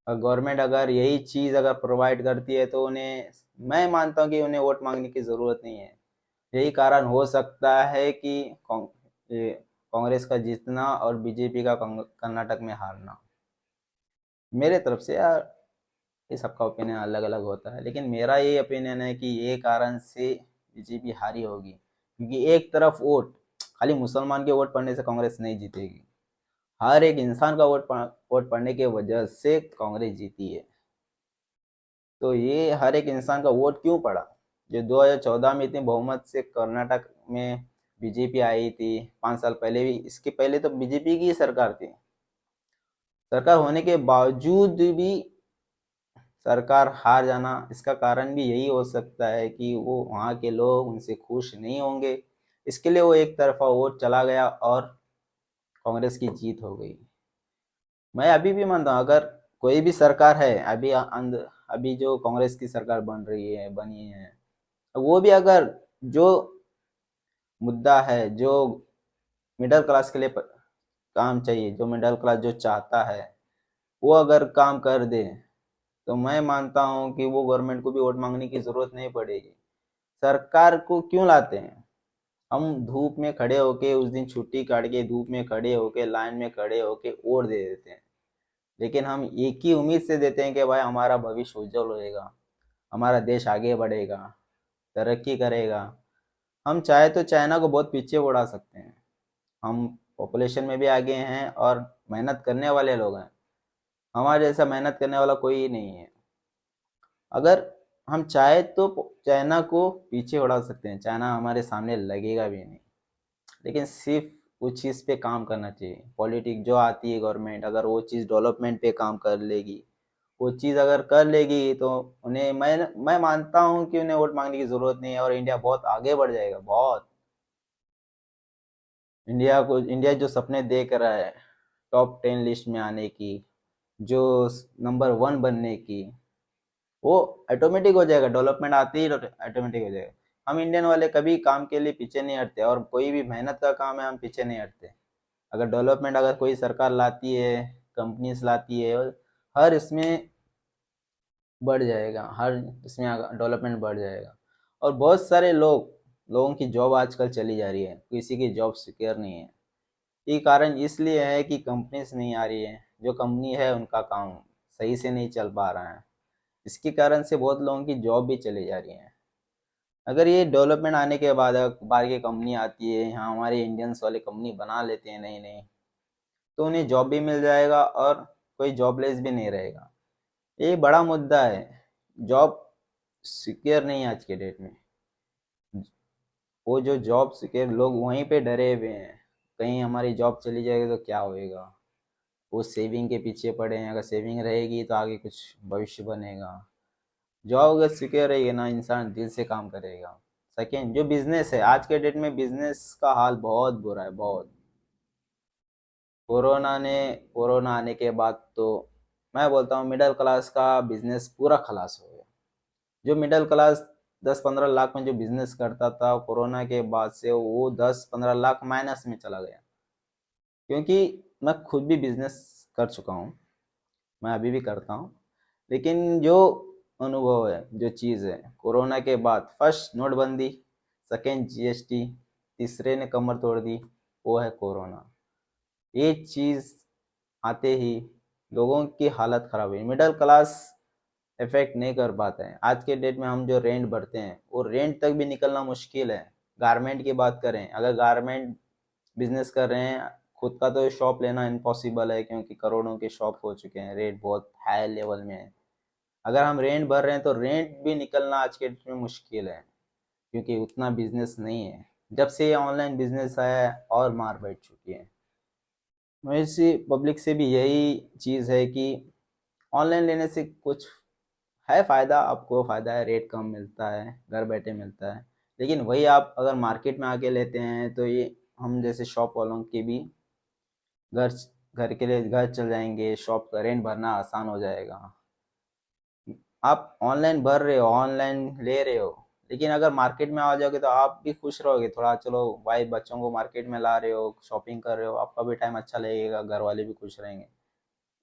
और गवर्नमेंट अगर यही चीज़ अगर प्रोवाइड करती है, तो उन्हें, मैं मानता हूँ कि उन्हें वोट मांगने की ज़रूरत नहीं है। यही कारण हो सकता है कि ये कांग्रेस का जीतना और बीजेपी का कर्नाटक में हारना। मेरे तरफ से यार, ये सबका ओपिनियन अलग अलग होता है, लेकिन मेरा ये ओपिनियन है कि ये कारण से बीजेपी हारी होगी। क्योंकि एक तरफ वोट, खाली मुसलमान के वोट पड़ने से कांग्रेस नहीं जीतेगी। हर एक इंसान का वोट पड़ने की वजह से कांग्रेस जीती है। तो ये हर एक इंसान का वोट क्यों पड़ा? जो 2014 में इतनी बहुमत से कर्नाटक में बीजेपी आई थी, 5 साल पहले भी, इसके पहले तो बीजेपी की सरकार थी। सरकार होने के बावजूद भी सरकार हार जाना, इसका कारण भी यही हो सकता है कि वो वहाँ के लोग उनसे खुश नहीं होंगे। इसके लिए वो एक तरफा वोट चला गया और कांग्रेस की जीत हो गई। मैं अभी भी मानता हूँ, अगर कोई भी सरकार है अभी जो कांग्रेस की सरकार बनी है, वो भी अगर जो मुद्दा है, जो मिडिल क्लास के लिए काम चाहिए, जो मिडिल क्लास जो चाहता है, वो अगर काम कर दे, तो मैं मानता हूँ कि वो गवर्नमेंट को भी वोट मांगने की जरूरत नहीं पड़ेगी। सरकार को क्यों लाते हैं? हम धूप में खड़े होके, उस दिन छुट्टी काट के धूप में खड़े होके, लाइन में खड़े होके वोट दे देते हैं। लेकिन हम एक ही उम्मीद से देते हैं कि भाई हमारा भविष्य उज्जवल होएगा, हमारा देश आगे बढ़ेगा, तरक्की करेगा। हम चाहे तो चाइना को बहुत पीछे उड़ा सकते हैं, हम पॉपुलेशन में भी आगे हैं और मेहनत करने वाले लोग हैं। हमारे जैसा मेहनत करने वाला कोई ही नहीं है। अगर हम चाहे तो चाइना को पीछे उड़ा सकते हैं, चाइना हमारे सामने लगेगा भी नहीं। लेकिन सिर्फ उस चीज़ पे काम करना चाहिए। पॉलिटिक जो आती है गवर्नमेंट, अगर वो चीज़ डेवलपमेंट पे काम कर लेगी, वो चीज़ अगर कर लेगी, तो उन्हें, मैं मानता हूँ कि उन्हें वोट मांगने की ज़रूरत नहीं है और इंडिया बहुत आगे बढ़ जाएगा, बहुत। इंडिया जो सपने देख रहा है, टॉप 10 लिस्ट में आने की, जो नंबर 1 बनने की, वो ऑटोमेटिक हो जाएगा, डेवलपमेंट आते ही ऑटोमेटिक हो जाएगा। हम इंडियन वाले कभी काम के लिए पीछे नहीं हटते, और कोई भी मेहनत का काम है हम पीछे नहीं हटते। अगर डेवलपमेंट अगर कोई सरकार लाती है, कंपनीज लाती है, हर इसमें बढ़ जाएगा, हर इसमें डेवलपमेंट बढ़ जाएगा। और बहुत सारे लोगों की जॉब आजकल चली जा रही है, किसी की जॉब सिक्योर नहीं है। ये कारण इसलिए है कि कंपनीज नहीं आ रही है, जो कंपनी है उनका काम सही से नहीं चल पा रहा है। इसके कारण से बहुत लोगों की जॉब भी चली जा रही है। अगर ये डेवलपमेंट आने के बाद बाहर की कंपनी आती है, यहाँ हमारे इंडियंस वाले कंपनी बना लेते हैं नई नई, तो उन्हें जॉब भी मिल जाएगा और कोई जॉबलेस भी नहीं रहेगा। ये बड़ा मुद्दा है, जॉब सिक्योर नहीं है आज के डेट में। वो जो जॉब सिक्योर लोग वहीं पे डरे हुए हैं, कहीं हमारी जॉब चली जाएगी तो क्या होएगा। वो सेविंग के पीछे पड़े हैं, अगर सेविंग रहेगी तो आगे कुछ भविष्य बनेगा। जॉब अगर सिक्योर रहेगी ना, इंसान दिल से काम करेगा। सेकेंड, जो बिजनेस है आज के डेट में, बिजनेस का हाल बहुत बुरा है, बहुत। कोरोना आने के बाद तो मैं बोलता हूँ मिडिल क्लास का बिजनेस पूरा खलास हो गया। जो मिडिल क्लास 10-15 लाख में जो बिजनेस करता था, कोरोना के बाद से वो 10-15 लाख माइनस में चला गया। क्योंकि मैं खुद भी बिजनेस कर चुका हूँ, मैं अभी भी करता हूँ। लेकिन जो अनुभव है, जो चीज़ है, कोरोना के बाद फर्स्ट नोटबंदी, सेकेंड जीएसटी, तीसरे ने कमर तोड़ दी, वो है कोरोना। ये चीज़ आते ही लोगों की हालत ख़राब हुई। मिडिल क्लास इफेक्ट नहीं कर पाते हैं। आज के डेट में हम जो रेंट भरते हैं, वो रेंट तक भी निकलना मुश्किल है। गारमेंट की बात करें, अगर गारमेंट बिजनेस कर रहे हैं, खुद का तो शॉप लेना इम्पॉसिबल है, क्योंकि करोड़ों के शॉप हो चुके हैं, रेट बहुत हाई लेवल में है। अगर हम रेंट भर रहे हैं तो रेंट भी निकलना आज के डेट में मुश्किल है, क्योंकि उतना बिजनेस नहीं है। जब से ये ऑनलाइन बिजनेस आया है और मार बैठ चुकी है। वैसे पब्लिक से भी यही चीज़ है कि ऑनलाइन लेने से कुछ है फ़ायदा, आपको फ़ायदा है, रेट कम मिलता है, घर बैठे मिलता है। लेकिन वही आप अगर मार्केट में आके लेते हैं तो ये हम जैसे शॉप वालों के भी घर घर के लिए घर चल जाएंगे, शॉप का रेंट भरना आसान हो जाएगा। आप ऑनलाइन भर रहे हो, ऑनलाइन ले रहे हो, लेकिन अगर मार्केट में आ जाओगे तो आप भी खुश रहोगे थोड़ा। चलो भाई, बच्चों को मार्केट में ला रहे हो, शॉपिंग कर रहे हो, आपका भी टाइम अच्छा लगेगा, घर वाले भी खुश रहेंगे।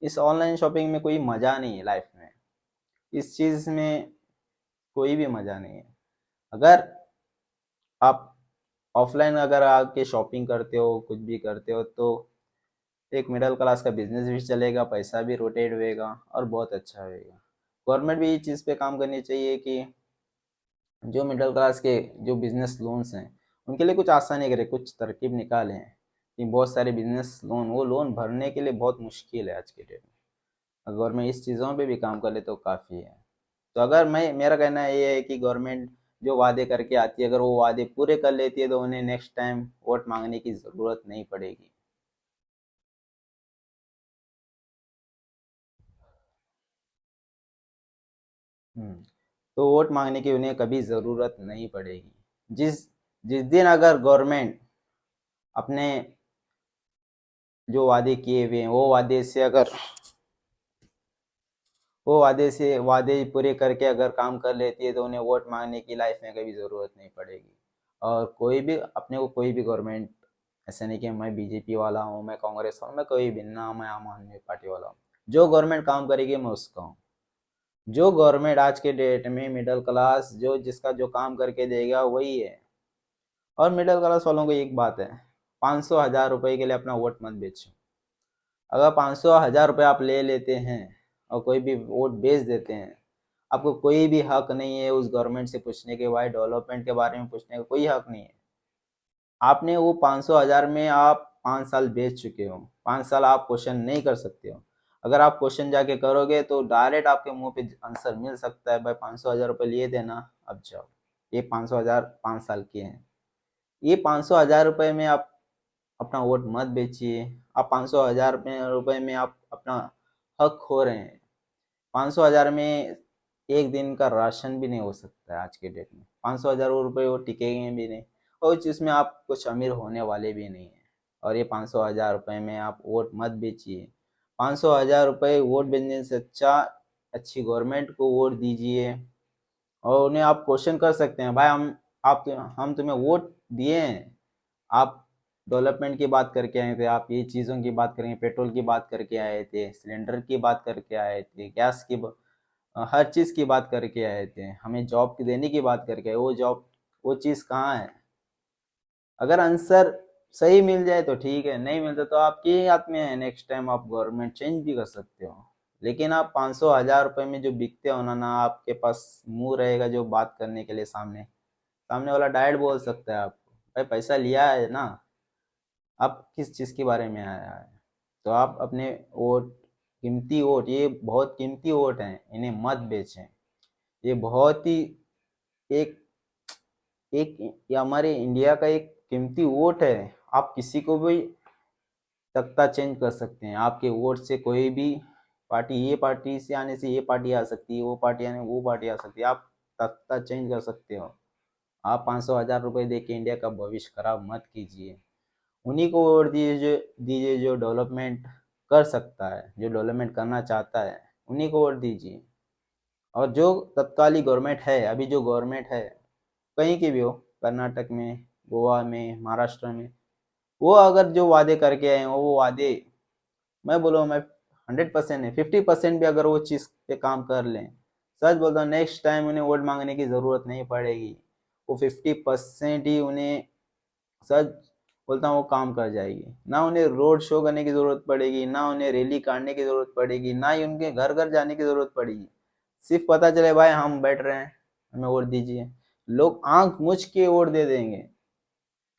इस ऑनलाइन शॉपिंग में कोई मज़ा नहीं है लाइफ में, इस चीज़ में कोई भी मज़ा नहीं है। अगर आप ऑफलाइन अगर आके शॉपिंग करते हो, कुछ भी करते हो, तो एक मिडिल क्लास का बिजनेस भी चलेगा, पैसा भी रोटेट होएगा और बहुत अच्छा होएगा। गवर्नमेंट भी इस चीज़ पे काम करनी चाहिए कि जो मिडिल क्लास के जो बिजनेस लोन्स हैं, उनके लिए कुछ आसानी करे, कुछ तरकीब निकालें कि बहुत सारे बिजनेस लोन, वो लोन भरने के लिए बहुत मुश्किल है आज के डेट में। गवर्नमेंट इस चीज़ों पे भी काम कर ले तो काफ़ी है। तो अगर मैं मेरा कहना ये है कि गवर्नमेंट जो वादे करके आती है, अगर वो वादे पूरे कर लेती है तो उन्हें नेक्स्ट टाइम वोट मांगने की ज़रूरत नहीं पड़ेगी। हम्म, तो वोट मांगने की उन्हें कभी ज़रूरत नहीं पड़ेगी। जिस जिस दिन अगर गवर्नमेंट अपने जो वादे किए हुए हैं, वो वादे पूरे करके अगर काम कर लेती है, तो उन्हें वोट मांगने की लाइफ में कभी ज़रूरत नहीं पड़ेगी। और कोई भी अपने को कोई भी गवर्नमेंट, ऐसा नहीं कि मैं बीजेपी वाला हूँ, मैं कांग्रेस हूँ, मैं कोई भी ना, मैं आम आदमी पार्टी वाला हूँ। जो गवर्नमेंट काम करेगी मैं उसका हूँ। जो गवर्नमेंट आज के डेट में मिडिल क्लास जो जिसका जो काम करके देगा वही है। और मिडिल क्लास वालों को एक बात है, 500 1000 रुपए के लिए अपना वोट मत बेचो। अगर 500 1000 रुपये आप ले लेते हैं और कोई भी वोट बेच देते हैं, आपको कोई भी हक नहीं है उस गवर्नमेंट से पूछने के, भाई डेवलपमेंट के बारे में पूछने का कोई हक नहीं है। आपने वो 500 1000 में आप 5 साल बेच चुके हो, 5 साल आप क्वेश्चन नहीं कर सकते हो। अगर आप क्वेश्चन जाके करोगे तो डायरेक्ट आपके मुंह पे आंसर मिल सकता है, भाई 500 1000 रुपये लिए थे ना, अब जाओ। ये 500 1000 5 साल के हैं। ये 500 1000 रुपये में आप अपना वोट मत बेचिए। आप 500 1000 रुपये में आप अपना हक खो रहे हैं। 500 1000 में एक दिन का राशन भी नहीं हो सकता है आज के डेट में। 500 1000 रुपये वो टिकेंगे भी नहीं, और जिसमें आप कुछ अमीर होने वाले भी नहीं हैं। और ये 500 1000 रुपये में आप वोट मत बेचिए। 500 1000 रुपये वोट बेचने से अच्छा अच्छी गवर्नमेंट को वोट दीजिए। और उन्हें आप क्वेश्चन कर सकते हैं, भाई हम तुम्हें वोट दिए हैं, आप डेवलपमेंट की बात करके आए थे, आप ये चीज़ों की बात करेंगे, पेट्रोल की बात करके आए थे, सिलेंडर की बात करके आए थे, गैस की हर चीज़ की बात करके आए थे, हमें जॉब देने की बात करके आए, वो चीज़ कहाँ है? अगर आंसर सही मिल जाए तो ठीक है, नहीं मिलता तो आपके ही हाथ में है, नेक्स्ट टाइम आप गवर्नमेंट चेंज भी कर सकते हो। लेकिन आप 500 1000 रुपए में जो बिकते हो ना आपके पास मुंह रहेगा जो बात करने के लिए, सामने सामने वाला डायरेक्ट बोल सकता है आपको, भाई पैसा लिया है ना, आप किस चीज़ के बारे में आया है? तो आप अपने वोट, कीमती वोट, ये बहुत कीमती वोट हैं, इन्हें मत बेचें। ये बहुत ही एक एक ये हमारे इंडिया का एक कीमती वोट है। आप किसी को भी तख्ता चेंज कर सकते हैं, आपके वोट से कोई भी पार्टी, ये पार्टी से आने से ये पार्टी आ सकती है, वो पार्टी आने वो पार्टी आ सकती है, आप तख्ता चेंज कर सकते हो। आप 500 1000 रुपए दे के इंडिया का भविष्य खराब मत कीजिए। उन्हीं को वोट दीजिए जो डेवलपमेंट कर सकता है, जो डेवलपमेंट करना चाहता है, उन्हीं को वोट दीजिए। और जो तत्कालीन गवर्नमेंट है, अभी जो गवर्नमेंट है कहीं की भी हो, कर्नाटक में, गोवा में, महाराष्ट्र में, वो अगर जो वादे करके आए हैं वो वादे, मैं बोलूँ मैं 100% है, 50% भी अगर वो चीज़ पे काम कर लें, सच बोलता हूँ नेक्स्ट टाइम उन्हें वोट मांगने की ज़रूरत नहीं पड़ेगी। वो 50% ही उन्हें, सच बोलता हूँ, वो काम कर जाएगी। ना उन्हें रोड शो करने की ज़रूरत पड़ेगी, ना उन्हें रैली काटने की ज़रूरत पड़ेगी, ना ही उनके घर घर जाने की ज़रूरत पड़ेगी। सिर्फ पता चले भाई हम बैठ रहे हैं, हमें वोट दीजिए, लोग आंख मूछ के वोट दे देंगे।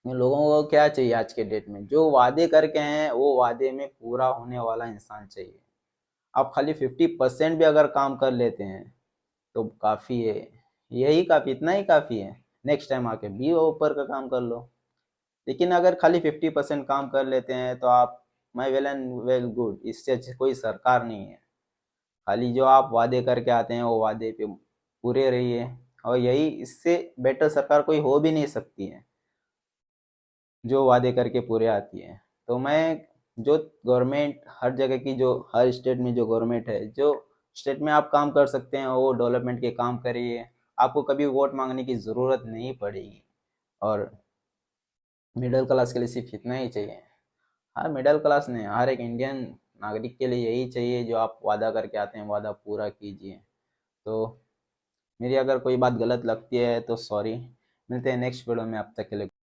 लोगों को क्या चाहिए आज के डेट में? जो वादे करके हैं वो वादे में पूरा होने वाला इंसान चाहिए। आप खाली 50% भी अगर काम कर लेते हैं तो काफ़ी है, यही काफ़ी, इतना ही काफ़ी है। नेक्स्ट टाइम आके भी वो ऊपर का काम कर लो। लेकिन अगर खाली 50% काम कर लेते हैं तो आप, मैं वेल एंड वेल गुड, इससे अच्छी कोई सरकार नहीं है। खाली जो आप वादे करके आते हैं वो वादे पे पूरे रहिए, और यही, इससे बेटर सरकार कोई हो भी नहीं सकती है जो वादे करके पूरे आती है। तो मैं, जो गवर्नमेंट हर जगह की, जो हर स्टेट में जो गवर्नमेंट है, जो स्टेट में आप काम कर सकते हैं वो डेवलपमेंट के काम करिए, आपको कभी वोट मांगने की ज़रूरत नहीं पड़ेगी। और मिडिल क्लास के लिए सिर्फ इतना ही चाहिए, हर मिडिल क्लास ने, हर एक इंडियन नागरिक के लिए यही चाहिए, जो आप वादा करके आते हैं वादा पूरा कीजिए। तो मेरी अगर कोई बात गलत लगती है तो सॉरी, मिलते हैं नेक्स्ट वीडियो में, अब तक के लिए।